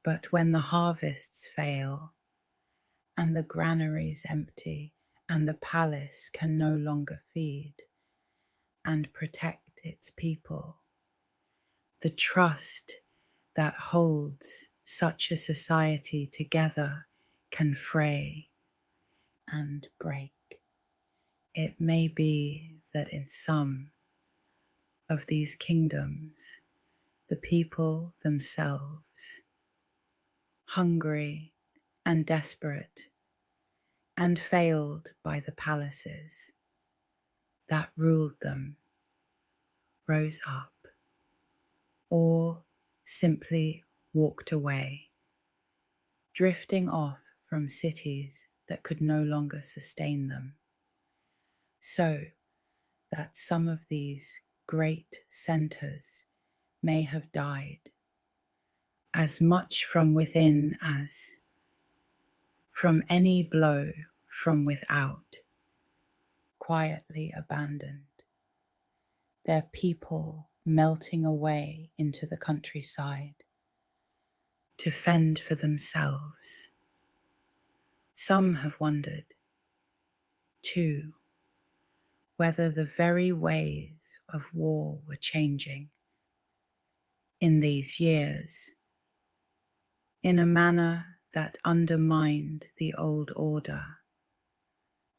But when the harvests fail and the granaries empty and the palace can no longer feed and protect its people, the trust that holds such a society together can fray and break. It may be that in some of these kingdoms, the people themselves, hungry and desperate and failed by the palaces that ruled them, rose up or simply walked away, drifting off from cities that could no longer sustain them, so that some of these great centers may have died, as much from within as from any blow from without, quietly abandoned, their people melting away into the countryside to fend for themselves. Some have wondered, too, whether the very ways of war were changing in these years in a manner that undermined the old order.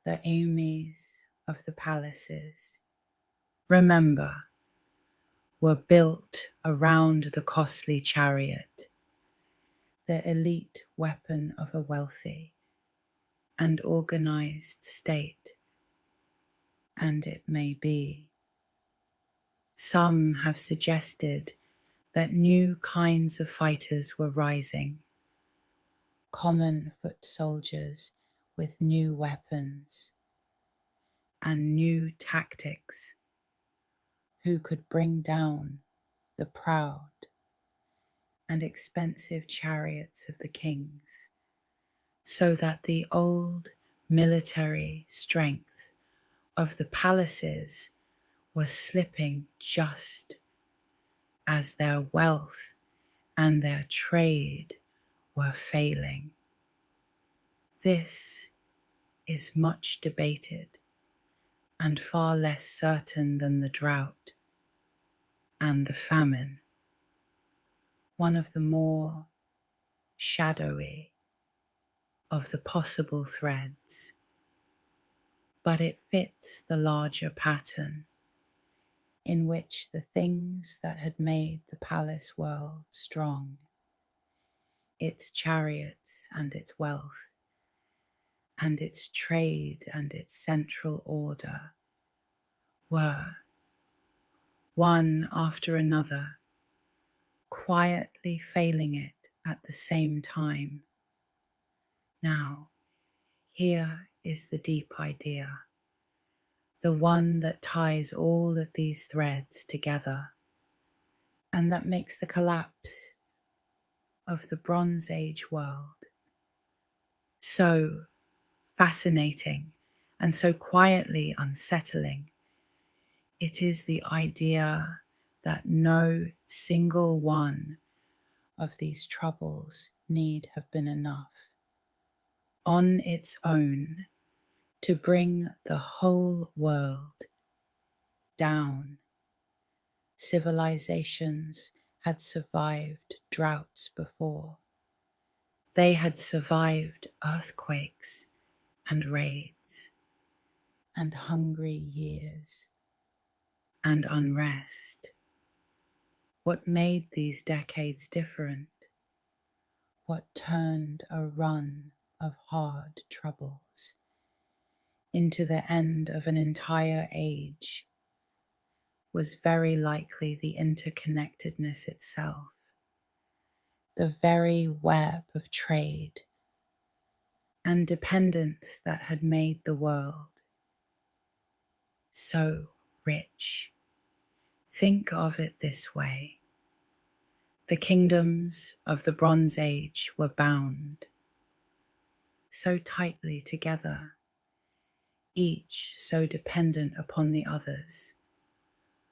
The Ames of the palaces, remember, were built around the costly chariot, the elite weapon of a wealthy and organized state. And it may be, some have suggested that new kinds of fighters were rising, common foot soldiers with new weapons and new tactics, who could bring down the proud and expensive chariots of the kings, so that the old military strength of the palaces was slipping just as their wealth and their trade were failing. This is much debated and far less certain than the drought and the famine. One of the more shadowy of the possible threads, but it fits the larger pattern in which the things that had made the palace world strong, its chariots and its wealth, and its trade and its central order, were, one after another, quietly failing it at the same time. Now, here is the deep idea, the one that ties all of these threads together, and that makes the collapse of the Bronze Age world so fascinating and so quietly unsettling. It is the idea that no single one of these troubles need have been enough on its own to bring the whole world down. Civilizations had survived droughts before. They had survived earthquakes and raids and hungry years and unrest. What made these decades different? What turned a run of hard troubles into the end of an entire age was very likely the interconnectedness itself, the very web of trade and dependence that had made the world so rich. Think of it this way. The kingdoms of the Bronze Age were bound so tightly together, each so dependent upon the others,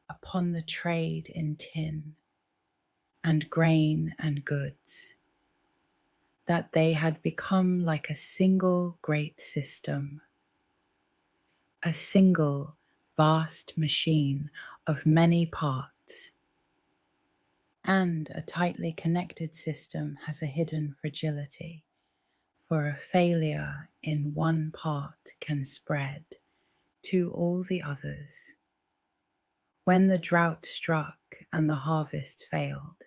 upon the trade in tin and grain and goods, that they had become like a single great system, a single vast machine of many parts. And a tightly connected system has a hidden fragility, for a failure in one part can spread to all the others. When the drought struck and the harvest failed,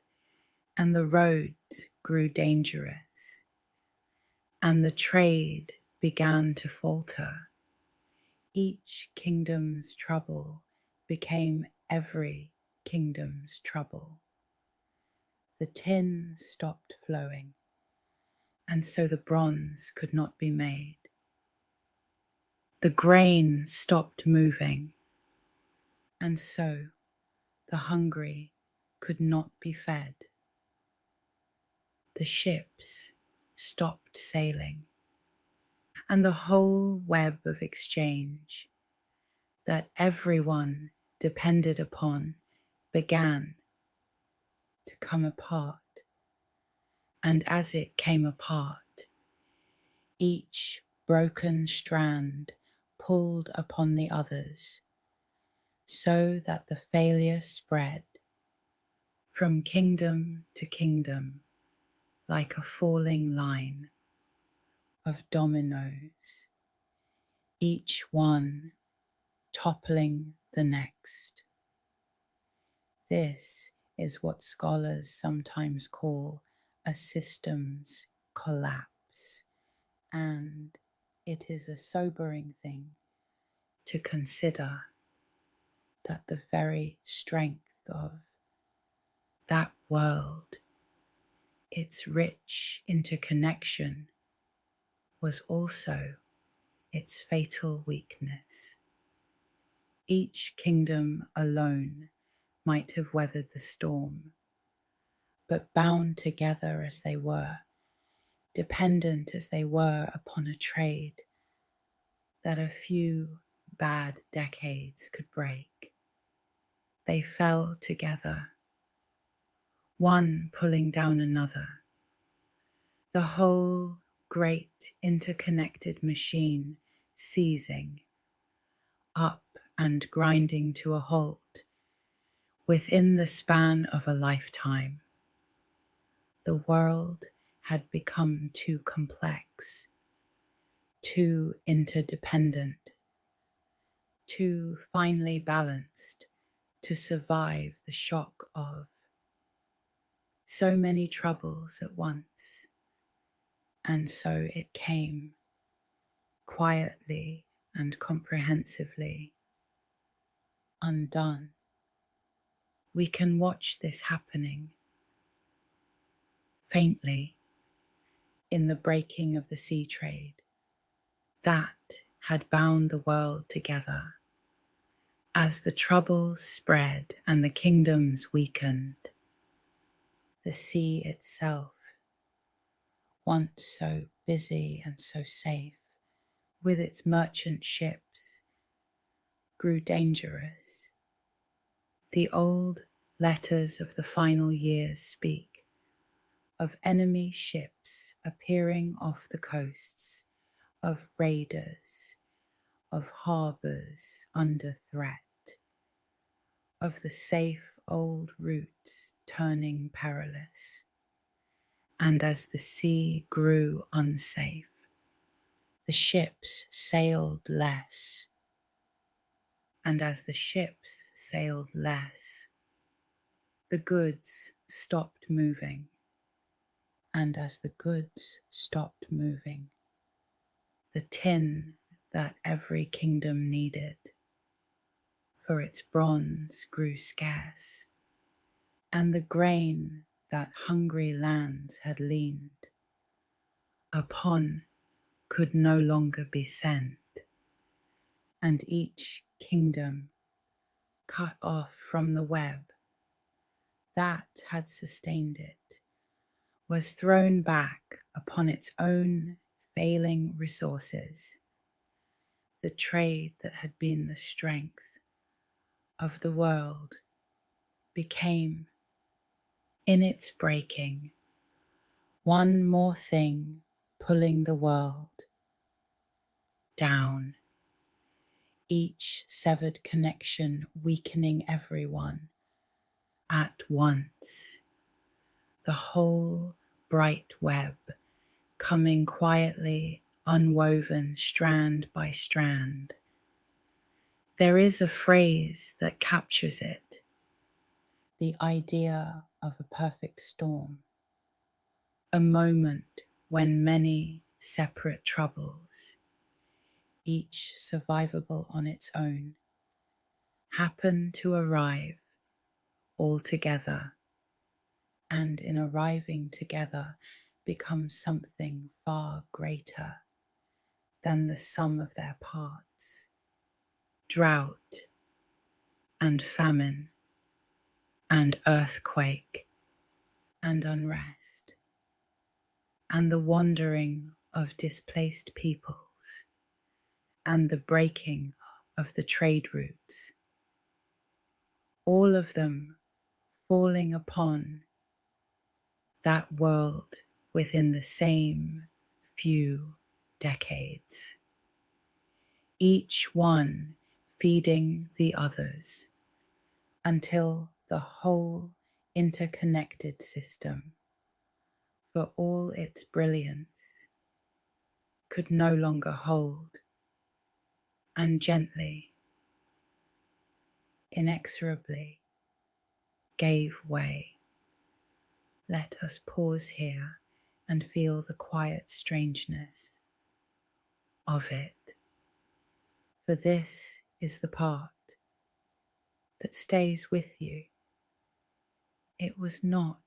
and the roads grew dangerous, and the trade began to falter, each kingdom's trouble became every kingdom's trouble. The tin stopped flowing, and so the bronze could not be made. The grain stopped moving, and so The hungry could not be fed. The ships stopped sailing, and the whole web of exchange that everyone depended upon began to come apart. And as it came apart, each broken strand pulled upon the others, so that the failure spread from kingdom to kingdom like a falling line of dominoes, each one toppling the next. This is what scholars sometimes call a systems collapse, and it is a sobering thing to consider that the very strength of that world, its rich interconnection, was also its fatal weakness. Each kingdom alone might have weathered the storm, but bound together as they were, dependent as they were upon a trade that a few bad decades could break, they fell together, one pulling down another. The whole great interconnected machine seizing, up and grinding to a halt within the span of a lifetime. The world had become too complex, too interdependent, too finely balanced to survive the shock of so many troubles at once. And so it came, quietly and comprehensively, undone. We can watch this happening faintly in the breaking of the sea trade that had bound the world together. As the troubles spread and the kingdoms weakened, the sea itself, once so busy and so safe, with its merchant ships, grew dangerous. The old letters of the final years speak of enemy ships appearing off the coasts, of raiders, of harbours under threat, of the safe old routes turning perilous. And as the sea grew unsafe, the ships sailed less. And as the ships sailed less, the goods stopped moving. And as the goods stopped moving, the tin that every kingdom needed for its bronze grew scarce, and the grain that hungry lands had leaned upon could no longer be sent, and each kingdom, cut off from the web that had sustained it, was thrown back upon its own failing resources. The trade that had been the strength of the world became, in its breaking, one more thing pulling the world down, each severed connection weakening everyone at once, the whole bright web coming quietly unwoven strand by strand. There is a phrase that captures it, the idea of a perfect storm, a moment when many separate troubles, each survivable on its own, happen to arrive all together, and in arriving together become something far greater than the sum of their parts. Drought and famine, and earthquake and unrest, and the wandering of displaced peoples, and the breaking of the trade routes, all of them falling upon that world within the same few decades, each one feeding the others until the whole interconnected system, for all its brilliance, could no longer hold, and gently, inexorably gave way. Let us pause here and feel the quiet strangeness of it, for this is the part that stays with you. It was not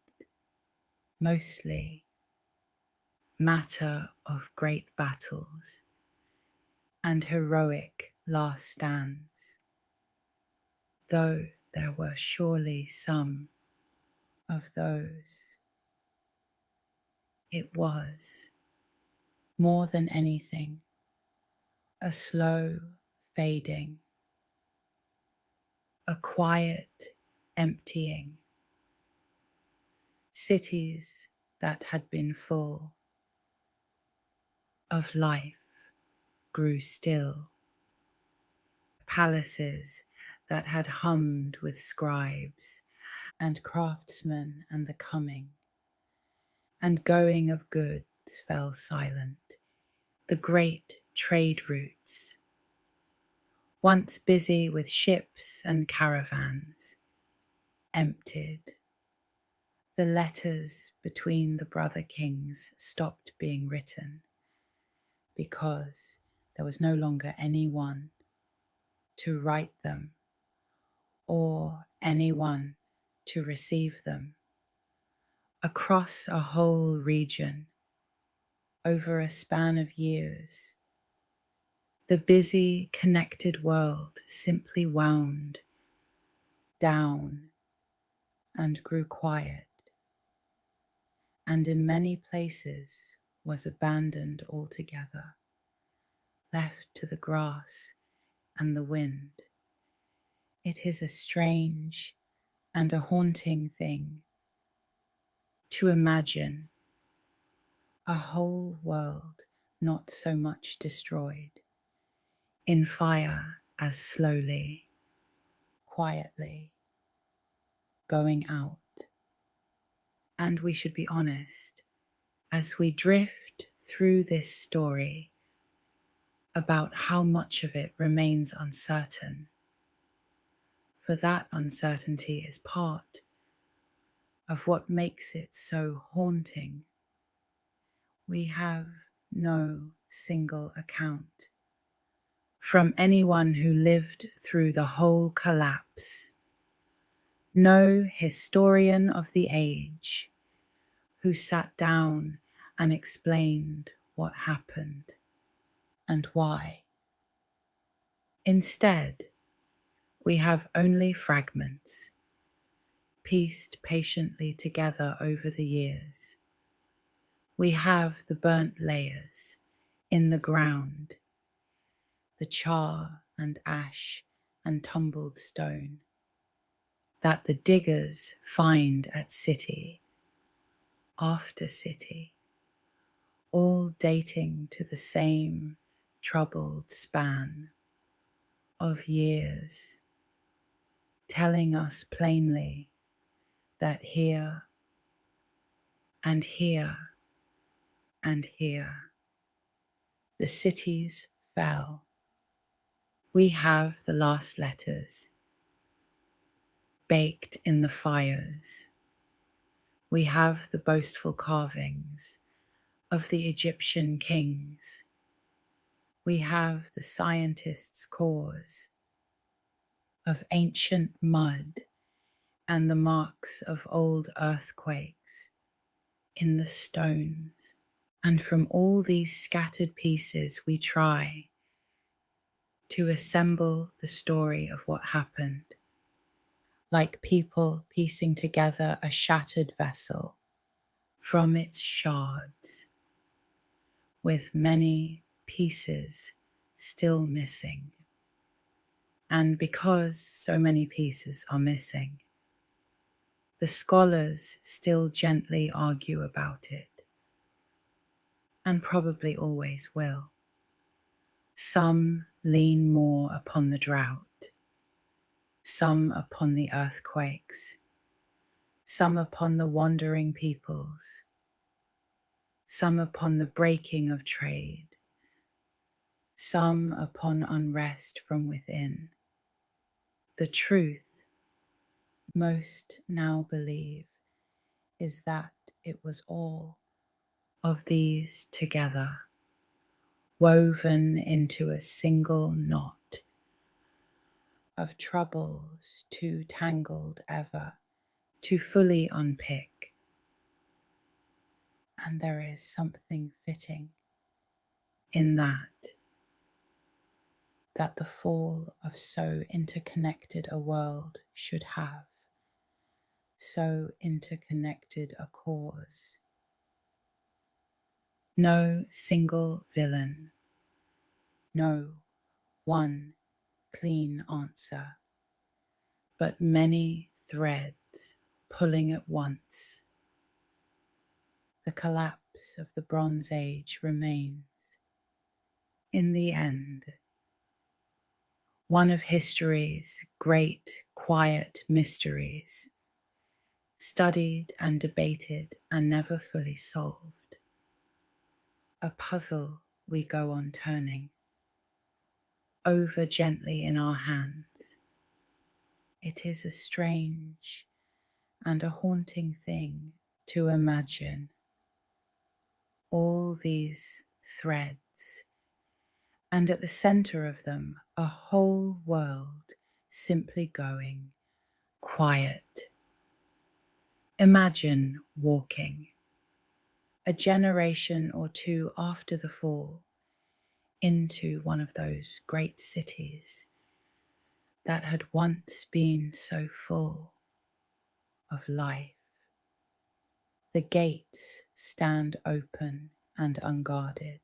mostly matter of great battles and heroic last stands, though there were surely some of those. It was, more than anything, a slow fading, a quiet emptying. Cities that had been full of life grew still. Palaces that had hummed with scribes and craftsmen and the coming and going of goods fell silent. The great trade routes, once busy with ships and caravans, emptied. The letters between the brother kings stopped being written because there was no longer anyone to write them or anyone to receive them. Across a whole region, over a span of years, the busy, connected world simply wound down and grew quiet, and in many places was abandoned altogether, left to the grass and the wind. It is a strange and a haunting thing to imagine a whole world not so much destroyed, in fire as slowly, quietly going out. And we should be honest, as we drift through this story, about how much of it remains uncertain. For that uncertainty is part of what makes it so haunting. We have no single account from anyone who lived through the whole collapse, no historian of the age who sat down and explained what happened and why. Instead, we have only fragments pieced patiently together over the years. We have the burnt layers in the ground, the char and ash and tumbled stone that the diggers find at city after city, all dating to the same troubled span of years, telling us plainly that here and here and here the cities fell. We have the last letters baked in the fires. We have the boastful carvings of the Egyptian kings. We have the scientists' cores of ancient mud and the marks of old earthquakes in the stones. And from all these scattered pieces, we try to assemble the story of what happened, like people piecing together a shattered vessel from its shards, with many pieces still missing. And because so many pieces are missing, the scholars still gently argue about it, and probably always will. Some lean more upon the drought, some upon the earthquakes, some upon the wandering peoples, some upon the breaking of trade, some upon unrest from within. The truth most now believe is that it was all of these together, woven into a single knot of troubles too tangled ever to fully unpick. And there is something fitting in that the fall of so interconnected a world should have, so interconnected a cause. No single villain, no one clean answer, but many threads pulling at once. The collapse of the Bronze Age remains, in the end, one of history's great quiet mysteries, studied and debated and never fully solved. A puzzle we go on turning over gently in our hands. It is a strange and a haunting thing to imagine all these threads, and at the center of them, a whole world simply going quiet. Imagine walking a generation or two after the fall into one of those great cities that had once been so full of life. The gates stand open and unguarded.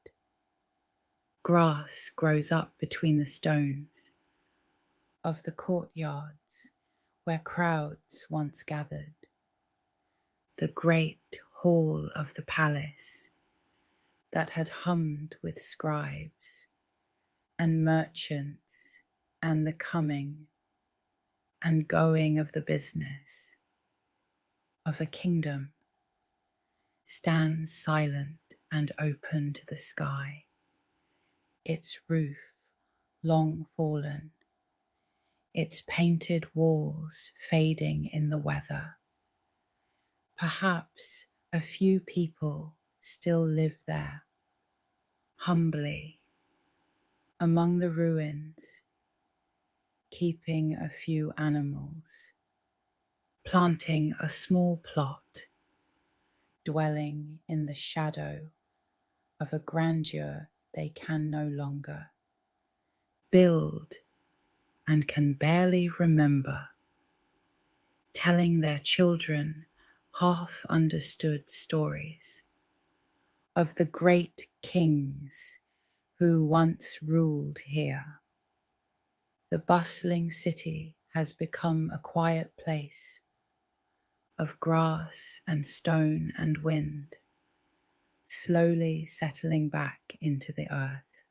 Grass grows up between the stones of the courtyards where crowds once gathered. The great hall of the palace that had hummed with scribes and merchants and the coming and going of the business of a kingdom stands silent and open to the sky, its roof long fallen, its painted walls fading in the weather. Perhaps a few people still live there, humbly, among the ruins, keeping a few animals, planting a small plot, dwelling in the shadow of a grandeur they can no longer build and can barely remember, telling their children half understood stories of the great kings who once ruled here. The bustling city has become a quiet place of grass and stone and wind, slowly settling back into the earth.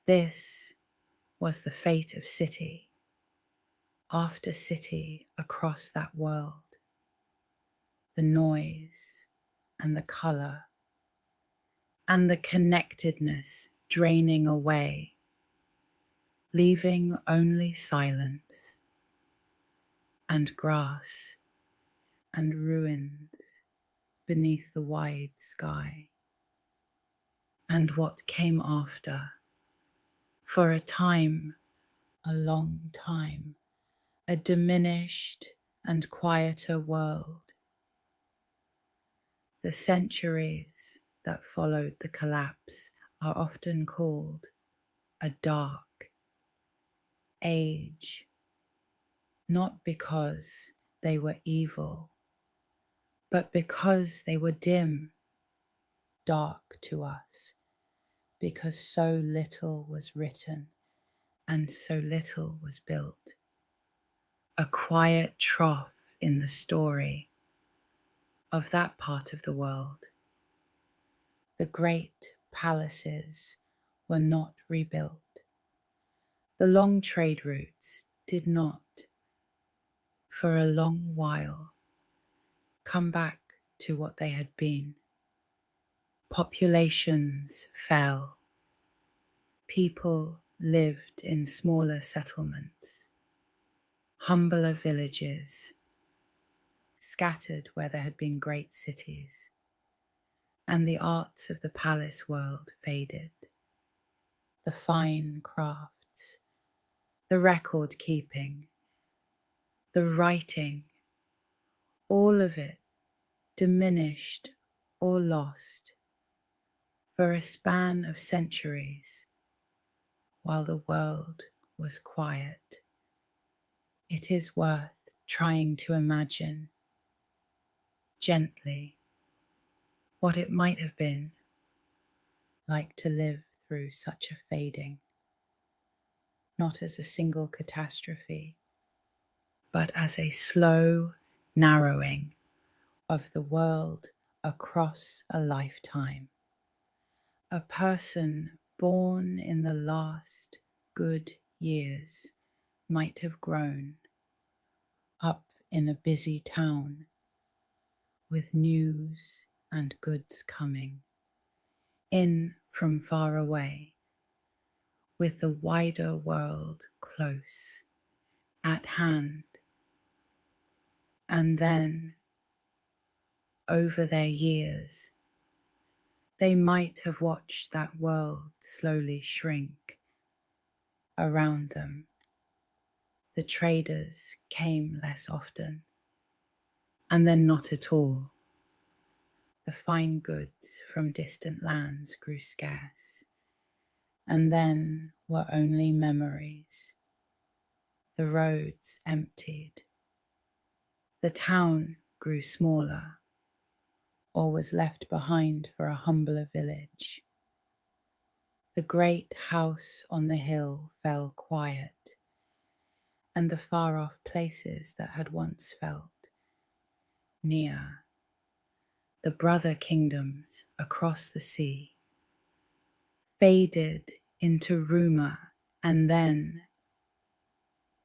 This was the fate of city after city across that world. The noise and the colour and the connectedness draining away, leaving only silence and grass and ruins beneath the wide sky. And what came after, for a time, a long time, a diminished and quieter world. The centuries that followed the collapse are often called a dark age. not because they were evil, but because they were dim, dark to us, because so little was written and so little was built. A quiet trough in the story of that part of the world. The great palaces were not rebuilt. The long trade routes did not, for a long while, come back to what they had been. Populations fell. People lived in smaller settlements, humbler villages, scattered where there had been great cities, and the arts of the palace world faded. The fine crafts, the record keeping, the writing, all of it diminished or lost for a span of centuries while the world was quiet. It is worth trying to imagine gently what it might have been like to live through such a fading, not as a single catastrophe, but as a slow narrowing of the world across a lifetime. A person born in the last good years might have grown up in a busy town with news and goods coming in from far away, with the wider world close at hand. And then, over their years, they might have watched that world slowly shrink around them. The traders came less often, and then not at all. The fine goods from distant lands grew scarce, and then were only memories. The roads emptied. The town grew smaller, or was left behind for a humbler village. The great house on the hill fell quiet, and the far-off places that had once felt near, the brother kingdoms across the sea, faded into rumour and then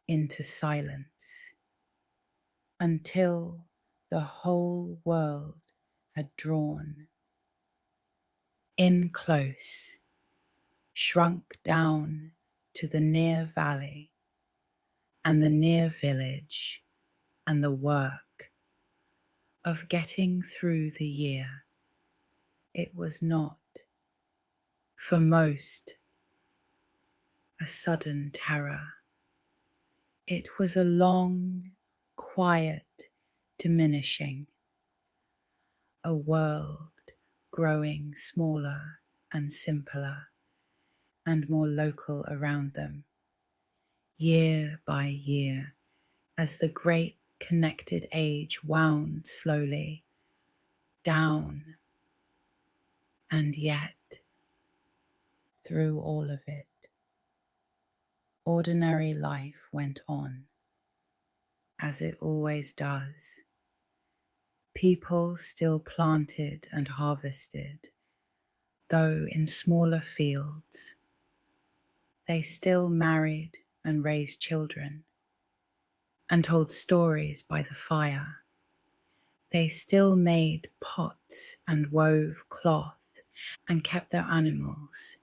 into silence, until the whole world had drawn in close, shrunk down to the near valley and the near village and the work of getting through the year. It was not, for most, a sudden terror. It was a long, quiet diminishing, a world growing smaller and simpler and more local around them, year by year, as the great connected age wound slowly down. And yet, through all of it, ordinary life went on, as it always does. People still planted and harvested, though in smaller fields. They still married and raised children, and told stories by the fire. They still made pots and wove cloth and kept their animals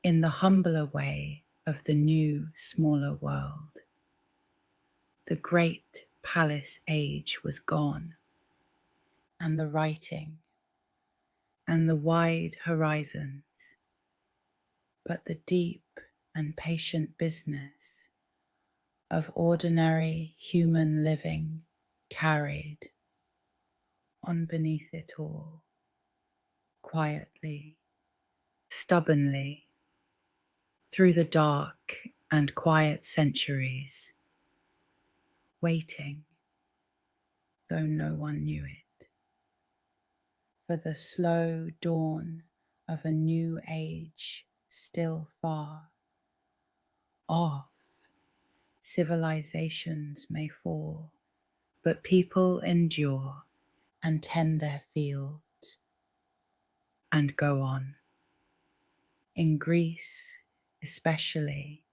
in the humbler way of the new, smaller world. The great palace age was gone, and the writing and the wide horizons, but the deep and patient business of ordinary human living carried on beneath it all, quietly, stubbornly, through the dark and quiet centuries, waiting, though no one knew it, for the slow dawn of a new age still far off. Civilizations may fall, but people endure and tend their fields and go on. In Greece, especially,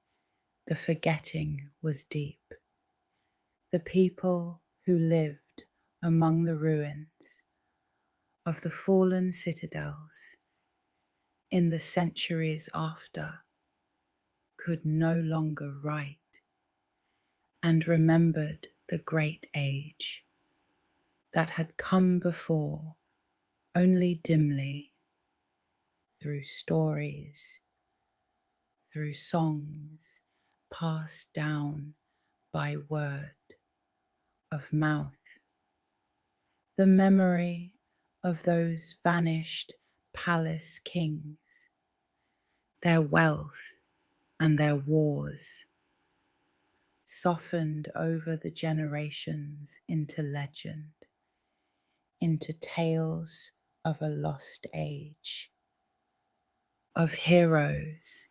the forgetting was deep. The people who lived among the ruins of the fallen citadels in the centuries after could no longer write and remembered the great age that had come before only dimly through stories, through songs passed down by word of mouth, the memory of those vanished palace kings, their wealth and their wars, softened over the generations into legend, into tales of a lost age, of heroes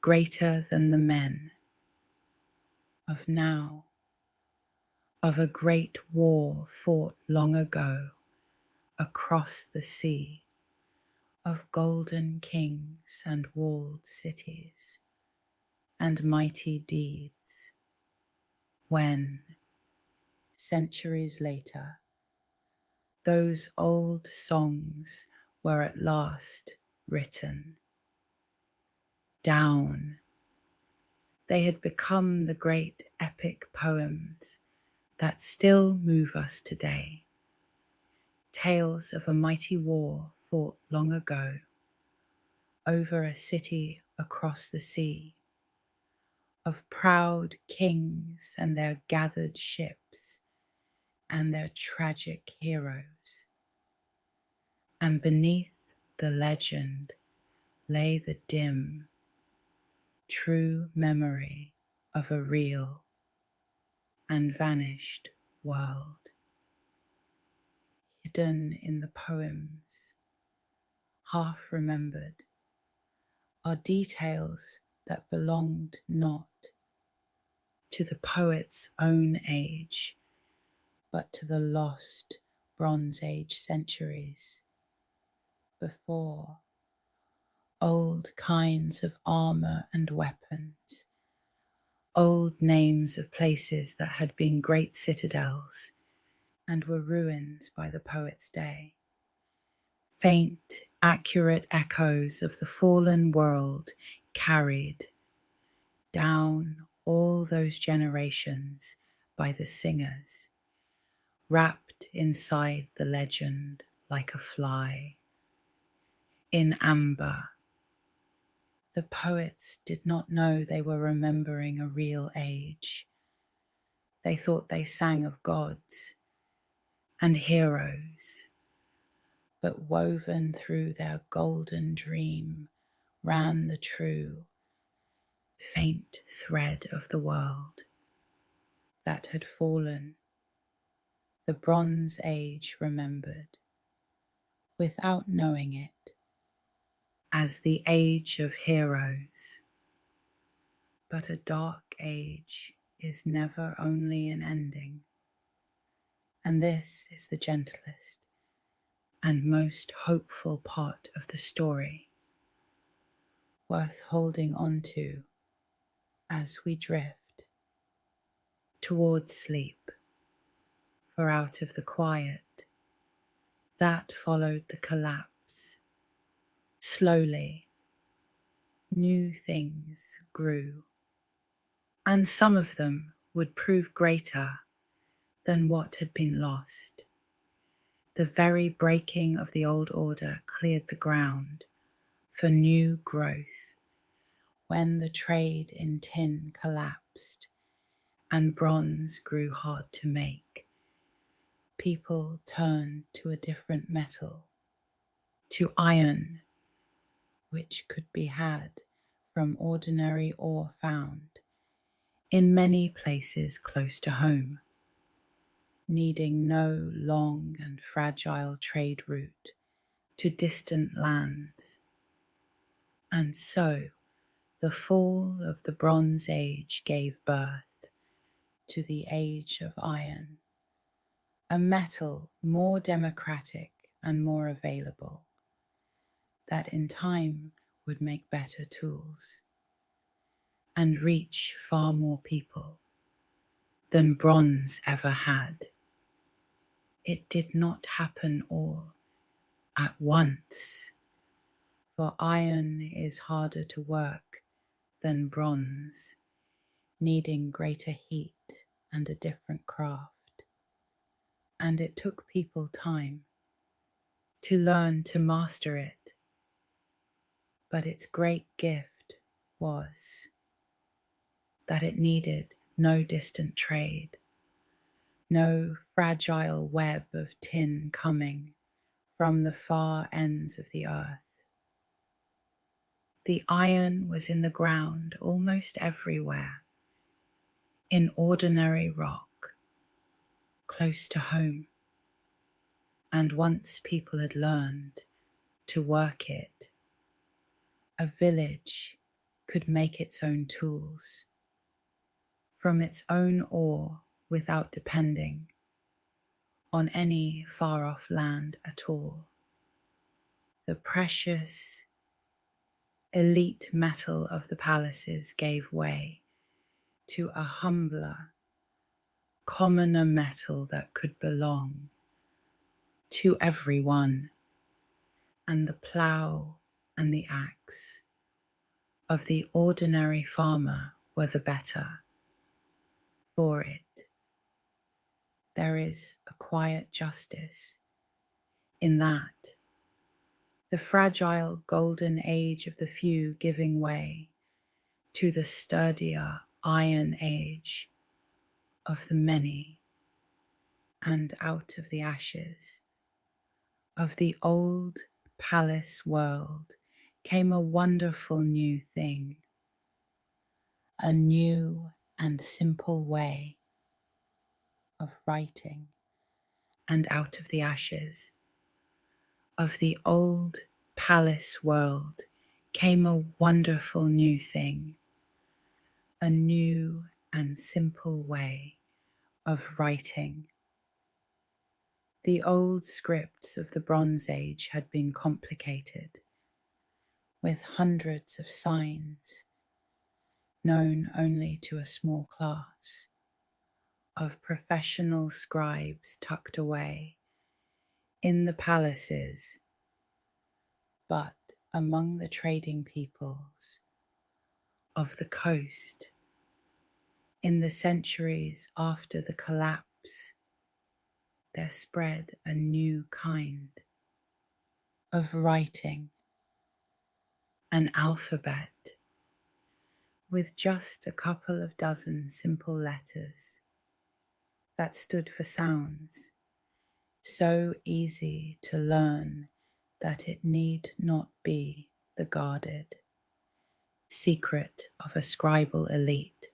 greater than the men of now, of a great war fought long ago across the sea, of golden kings and walled cities and mighty deeds, when, centuries later, those old songs were at last written down. They had become the great epic poems that still move us today. Tales of a mighty war fought long ago over a city across the sea, of proud kings and their gathered ships and their tragic heroes. And beneath the legend lay the dim, true memory of a real and vanished world. Hidden in the poems, half remembered, are details that belonged not to the poet's own age, but to the lost Bronze Age centuries before. Old kinds of armour and weapons, old names of places that had been great citadels and were ruins by the poet's day. Faint, accurate echoes of the fallen world carried down all those generations by the singers, wrapped inside the legend like a fly. In amber, the poets did not know they were remembering a real age. They thought they sang of gods and heroes, but woven through their golden dream ran the true, faint thread of the world that had fallen, the Bronze Age remembered, without knowing it, as the age of heroes. But a dark age is never only an ending, and this is the gentlest and most hopeful part of the story, worth holding on to as we drift towards sleep. For out of the quiet that followed the collapse, slowly new things grew, and some of them would prove greater than what had been lost. The very breaking of the old order cleared the ground for new growth. When the trade in tin collapsed and bronze grew hard to make, people turned to a different metal, to iron, which could be had from ordinary ore found in many places close to home, needing no long and fragile trade route to distant lands. And so the fall of the Bronze Age gave birth to the Age of Iron, a metal more democratic and more available, that in time would make better tools and reach far more people than bronze ever had. It did not happen all at once, for iron is harder to work than bronze, needing greater heat and a different craft. And it took people time to learn to master it. But its great gift was that it needed no distant trade, no fragile web of tin coming from the far ends of the earth. The iron was in the ground almost everywhere, in ordinary rock, close to home. And once people had learned to work it, a village could make its own tools from its own ore without depending on any far-off land at all. The precious, elite metal of the palaces gave way to a humbler, commoner metal that could belong to everyone, and the plough and the axe of the ordinary farmer were the better for it. There is a quiet justice in that, the fragile golden age of the few giving way to the sturdier iron age of the many, and out of the ashes of the old palace world came a wonderful new thing, a new and simple way of writing. And out of the ashes of the old palace world came a wonderful new thing, a new and simple way of writing. The old scripts of the Bronze Age had been complicated, with hundreds of signs known only to a small class of professional scribes tucked away in the palaces. But among the trading peoples of the coast, in the centuries after the collapse, there spread a new kind of writing, an alphabet with just a couple of dozen simple letters that stood for sounds so easy to learn that it need not be the guarded secret of a scribal elite,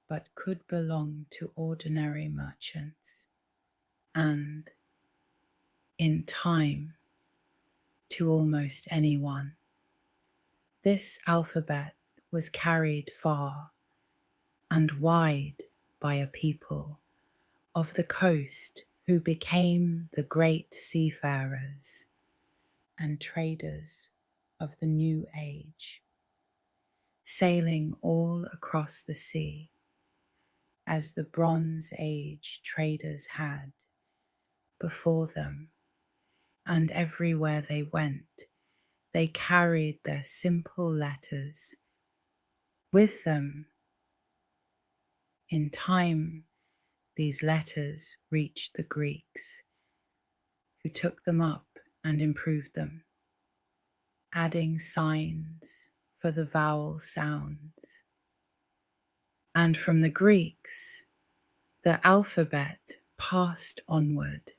but could belong to ordinary merchants and, in time, to almost anyone. This alphabet was carried far and wide by a people of the coast who became the great seafarers and traders of the new age, sailing all across the sea as the Bronze Age traders had before them, and everywhere they went, they carried their simple letters with them. In time, these letters reached the Greeks, who took them up and improved them, adding signs for the vowel sounds. And from the Greeks, the alphabet passed onward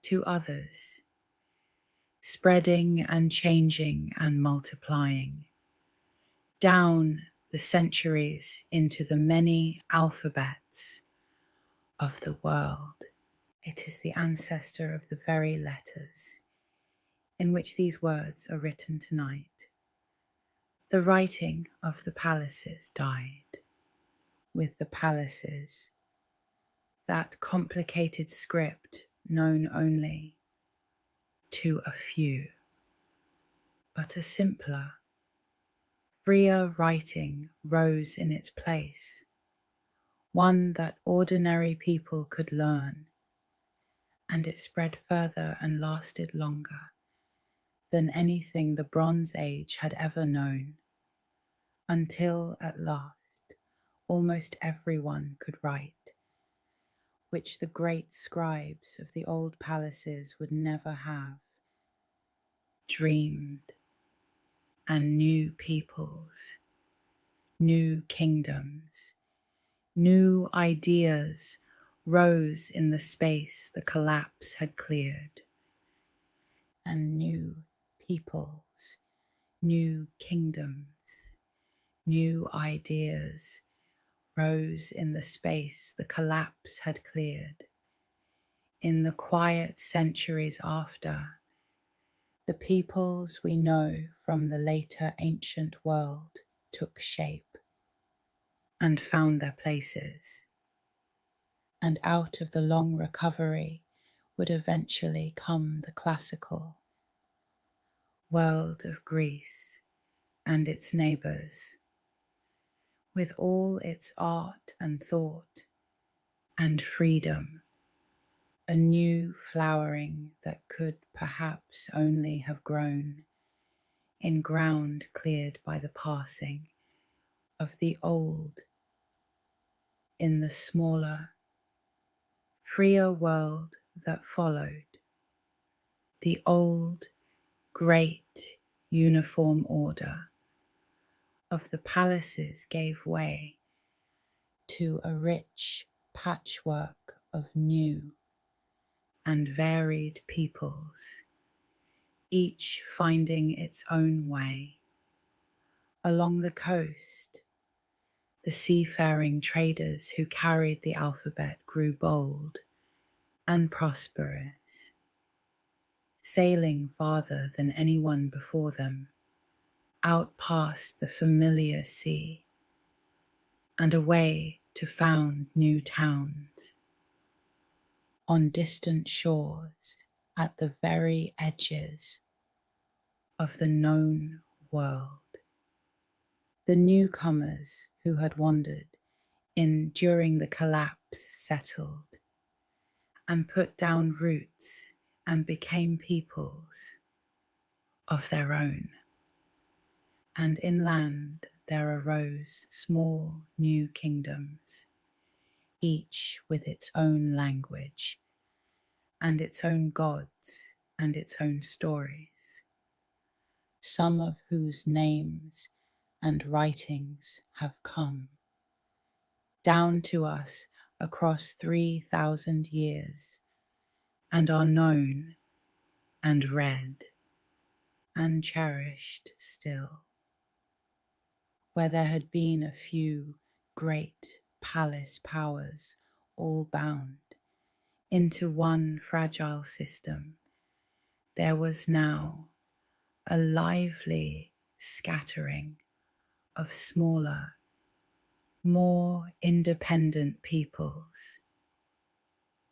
to others, spreading and changing and multiplying down the centuries into the many alphabets of the world. It is the ancestor of the very letters in which these words are written tonight. The writing of the palaces died with the palaces, that complicated script known only to a few, but a simpler, freer writing rose in its place, one that ordinary people could learn, and it spread further and lasted longer than anything the Bronze Age had ever known, until at last almost everyone could write, which the great scribes of the old palaces would never have dreamed, and new peoples, new kingdoms, new ideas rose in the space the collapse had cleared, and new peoples, new kingdoms, new ideas rose in the space the collapse had cleared. In the quiet centuries after, the peoples we know from the later ancient world took shape and found their places, and out of the long recovery would eventually come the classical world of Greece and its neighbours, with all its art and thought and freedom, a new flowering that could perhaps only have grown in ground cleared by the passing of the old in the smaller, freer world that followed. The old, great, uniform order of the palaces gave way to a rich patchwork of new and varied peoples, each finding its own way. Along the coast, the seafaring traders who carried the alphabet grew bold and prosperous, sailing farther than anyone before them, out past the familiar sea, and away to found new towns on distant shores at the very edges of the known world. The newcomers who had wandered in during the collapse settled and put down roots and became peoples of their own. And inland there arose small new kingdoms, each with its own language and its own gods and its own stories, some of whose names and writings have come down to us across 3,000 years and are known and read and cherished still. Where there had been a few great palace powers all bound into one fragile system, there was now a lively scattering of smaller, more independent peoples,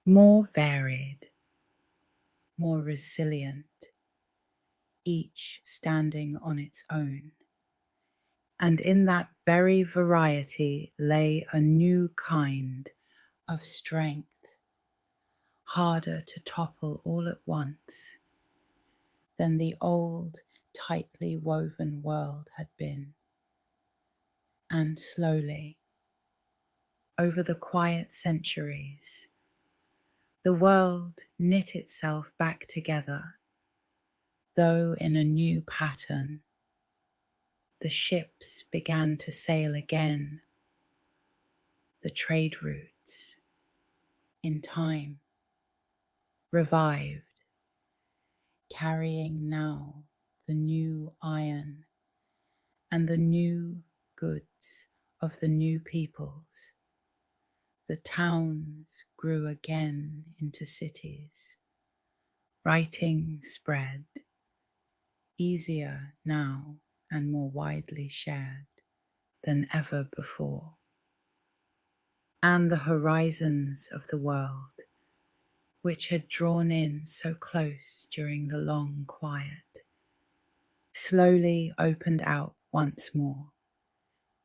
more varied, more resilient, each standing on its own. And in that very variety lay a new kind of strength, harder to topple all at once than the old, tightly woven world had been. And slowly, over the quiet centuries, the world knit itself back together, though in a new pattern. The ships began to sail again, the trade routes, in time, revived, carrying now the new iron and the new goods of the new peoples, the towns grew again into cities. Writing spread, easier now and more widely shared than ever before. And the horizons of the world, which had drawn in so close during the long quiet, slowly opened out once more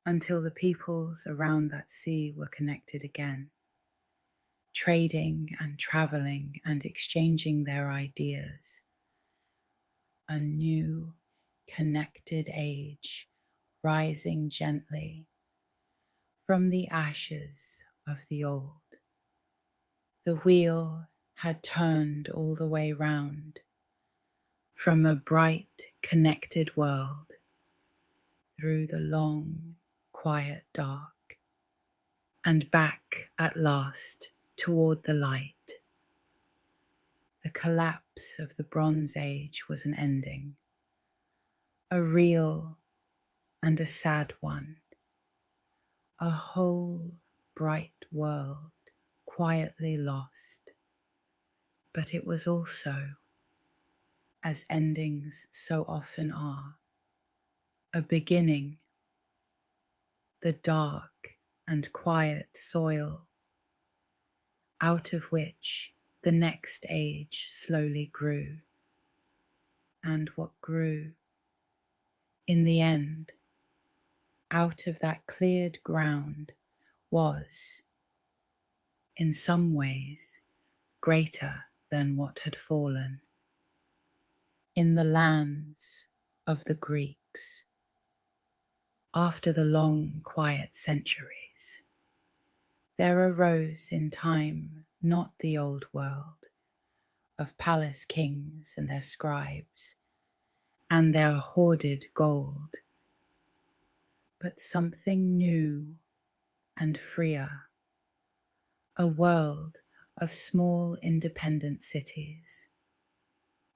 until the peoples around that sea were connected again, trading and traveling and exchanging their ideas. A new, connected age rising gently from the ashes of the old. The wheel had turned all the way round from a bright, connected world through the long, quiet dark, and back at last toward the light. The collapse of the Bronze Age was an ending, a real and a sad one, a whole bright world quietly lost. But it was also, as endings so often are, a beginning, the dark and quiet soil out of which the next age slowly grew. And what grew, in the end, out of that cleared ground was, in some ways, greater than what had fallen. In the lands of the Greeks, after the long, quiet centuries, there arose in time not the old world of palace kings and their scribes and their hoarded gold, but something new and freer, a world of small independent cities,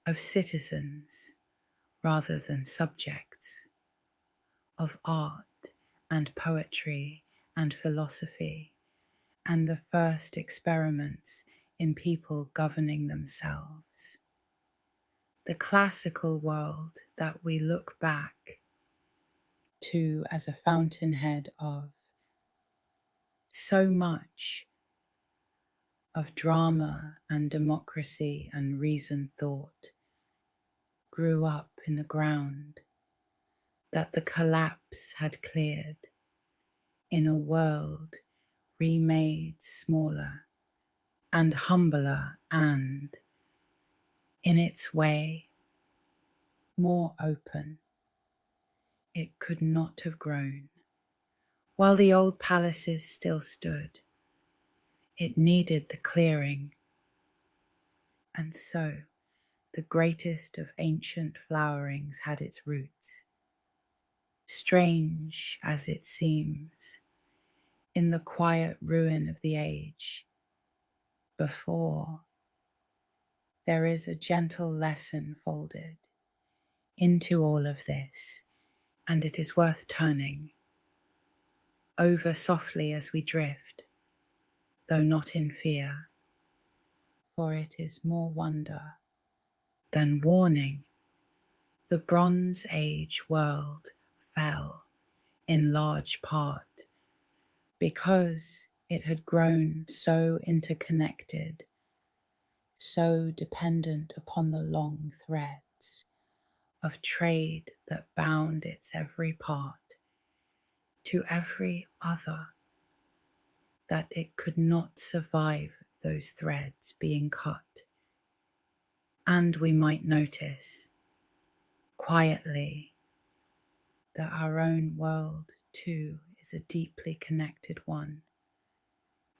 of citizens rather than subjects, of art and poetry and philosophy, and the first experiments in people governing themselves. The classical world that we look back to as a fountainhead of so much of drama and democracy and reasoned thought grew up in the ground that the collapse had cleared in a world remade smaller and humbler and, in its way, more open. It could not have grown. While the old palaces still stood, it needed the clearing. And so the greatest of ancient flowerings had its roots, strange as it seems, in the quiet ruin of the age before. There is a gentle lesson folded into all of this, and it is worth turning over softly as we drift, though not in fear, for it is more wonder than warning. The Bronze Age world fell in large part because it had grown so interconnected, so dependent upon the long threads of trade that bound its every part to every other, that it could not survive those threads being cut. And we might notice quietly that our own world too is a deeply connected one,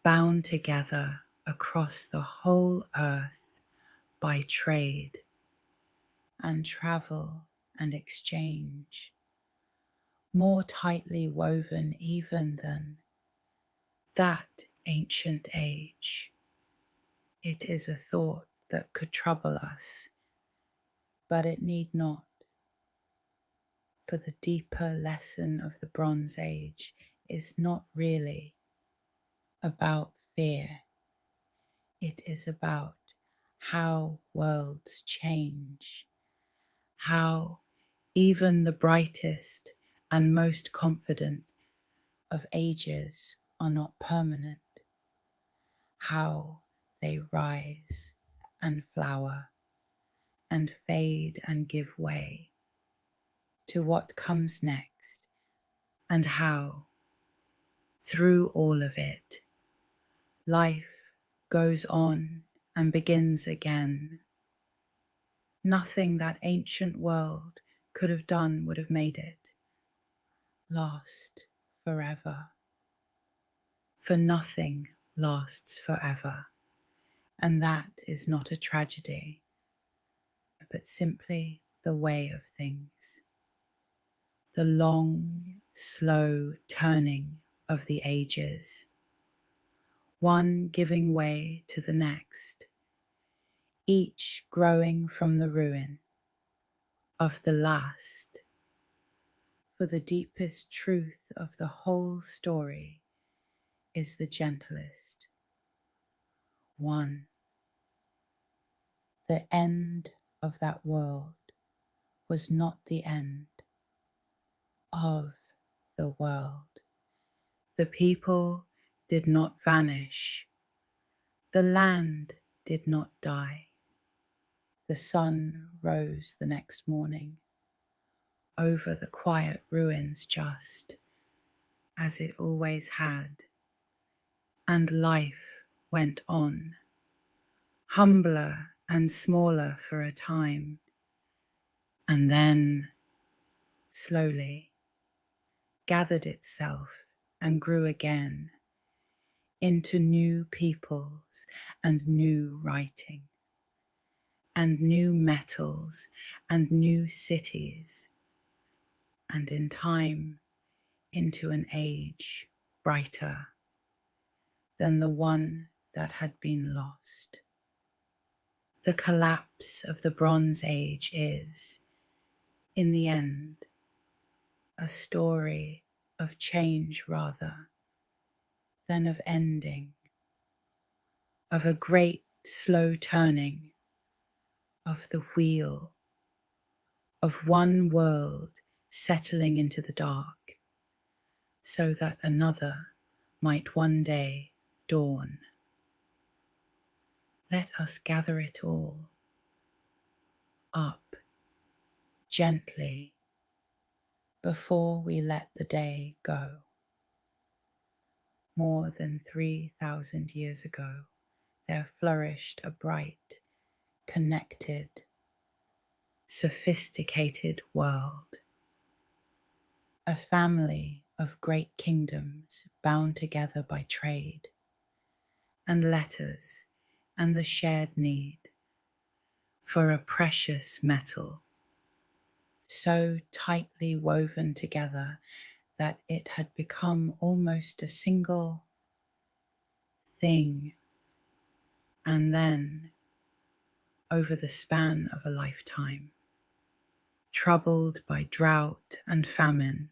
bound together across the whole earth by trade and travel and exchange, more tightly woven even than that ancient age. It is a thought that could trouble us, but it need not. For the deeper lesson of the Bronze Age is not really about fear. It is about how worlds change, how even the brightest and most confident of ages are not permanent, how they rise and flower and fade and give way to what comes next, and how, through all of it, life goes on and begins again. Nothing that ancient world could have done would have made it last forever. For nothing lasts forever, and that is not a tragedy, but simply the way of things. The long, slow turning of the ages, one giving way to the next, each growing from the ruin of the last. For the deepest truth of the whole story is the gentlest one. The end of that world was not the end of the world. The people did not vanish. The land did not die. The sun rose the next morning over the quiet ruins just as it always had, and life went on, humbler and smaller for a time, and then slowly gathered itself and grew again into new peoples and new writing and new metals and new cities, and in time into an age brighter than the one that had been lost. The collapse of the Bronze Age is, in the end, a story of change rather than of ending, of a great slow turning of the wheel, of one world settling into the dark, so that another might one day dawn. Let us gather it all up gently before we let the day go. More than 3,000 years ago, there flourished a bright, connected, sophisticated world. A family of great kingdoms bound together by trade and letters and the shared need for a precious metal, so tightly woven together that it had become almost a single thing. And then, over the span of a lifetime, troubled by drought and famine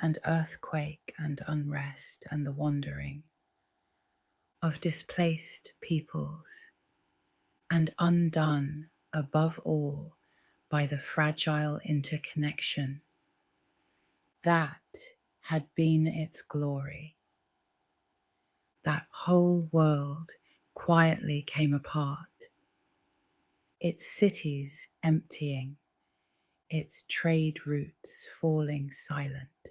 and earthquake and unrest and the wandering of displaced peoples, and undone above all by the fragile interconnection that had been its glory. That whole world quietly came apart, its cities emptying, its trade routes falling silent,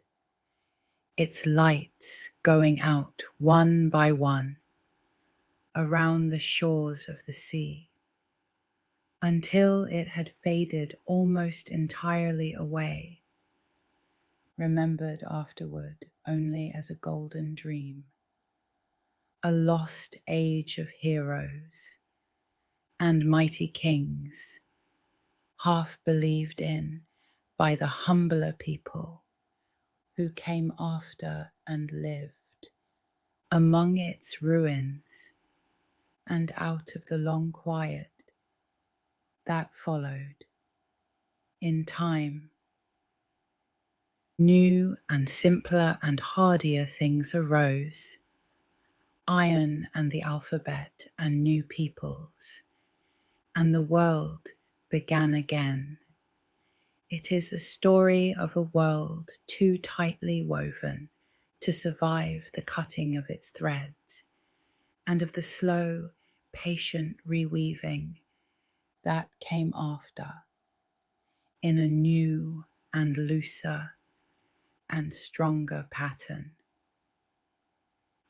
its lights going out one by one around the shores of the sea, until it had faded almost entirely away, remembered afterward only as a golden dream, a lost age of heroes and mighty kings, half believed in by the humbler people who came after and lived among its ruins and out of the long quiet that followed. In time, New and simpler and hardier things arose, iron and the alphabet and new peoples, and the world began again. It is a story of a world too tightly woven to survive the cutting of its threads, and of the slow, patient reweaving that came after in a new and looser and stronger pattern.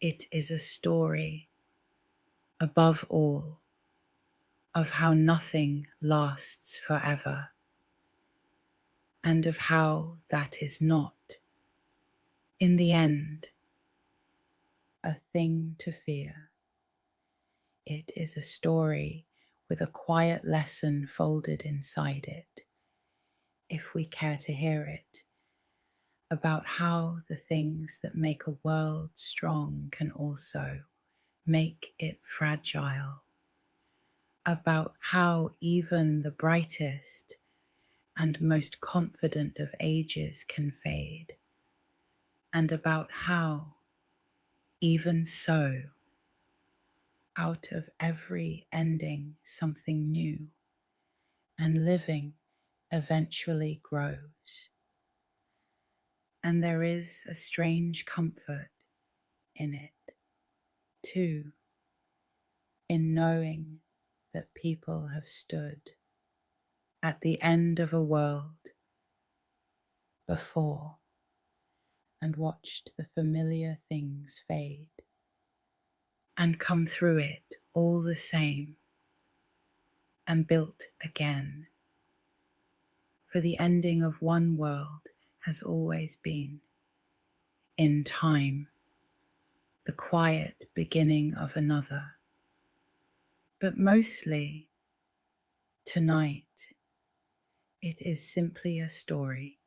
It is a story, above all, of how nothing lasts forever, and of how that is not, in the end, a thing to fear. It is a story with a quiet lesson folded inside it, if we care to hear it, about how the things that make a world strong can also make it fragile, about how even the brightest and most confident of ages can fade, and about how, even so, out of every ending something new and living eventually grows. And there is a strange comfort in it, too, in knowing that people have stood at the end of a world before and watched the familiar things fade and come through it all the same and built again. For the ending of one world has always been, in time, the quiet beginning of another. But mostly, tonight, it is simply a story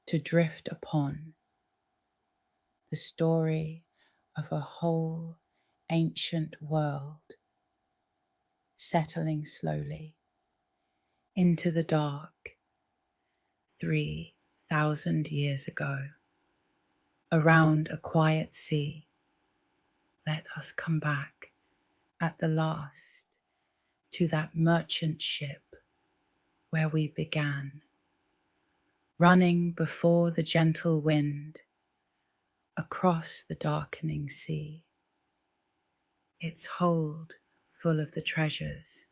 to drift upon, the story of a whole ancient world settling slowly into the dark 3,000 years ago. Around a quiet sea, let us come back at the last to that merchant ship where we began, running before the gentle wind across the darkening sea, its hold full of the treasures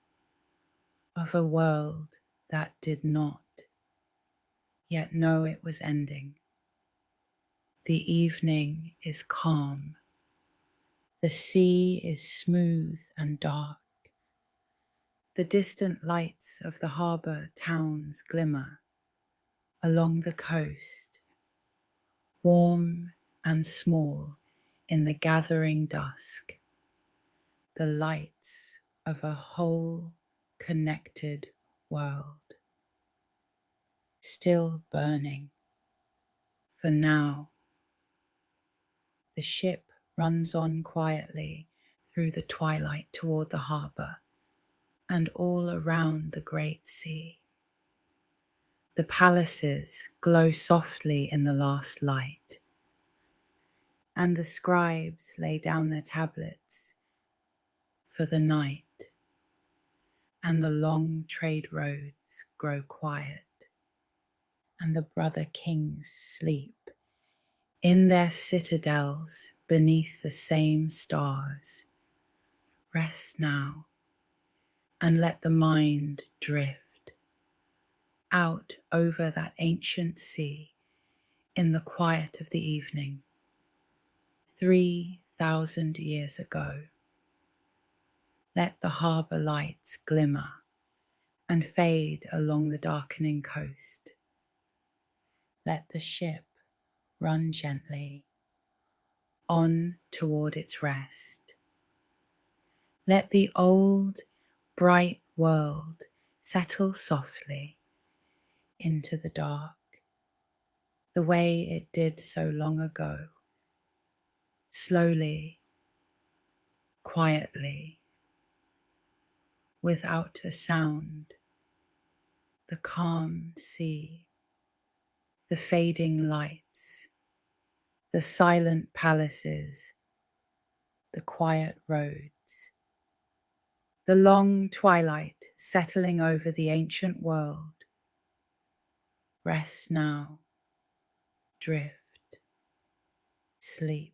of a world that did not yet know it was ending. The evening is calm, the sea is smooth and dark, the distant lights of the harbour towns glimmer along the coast, warm and small in the gathering dusk, the lights of a whole connected world, still burning. For now, the ship runs on quietly through the twilight toward the harbour and all around the great sea. The palaces glow softly in the last light, and the scribes lay down their tablets for the night, and the long trade roads grow quiet, and the brother kings sleep in their citadels beneath the same stars. Rest now, and let the mind drift out over that ancient sea in the quiet of the evening. 3,000 years ago, let the harbour lights glimmer and fade along the darkening coast. Let the ship run gently on toward its rest. Let the old, bright world settle softly into the dark, the way it did so long ago, slowly, quietly, without a sound. The calm sea the fading lights, the silent palaces, the quiet roads, the long twilight settling over the ancient world. Rest now, drift, sleep.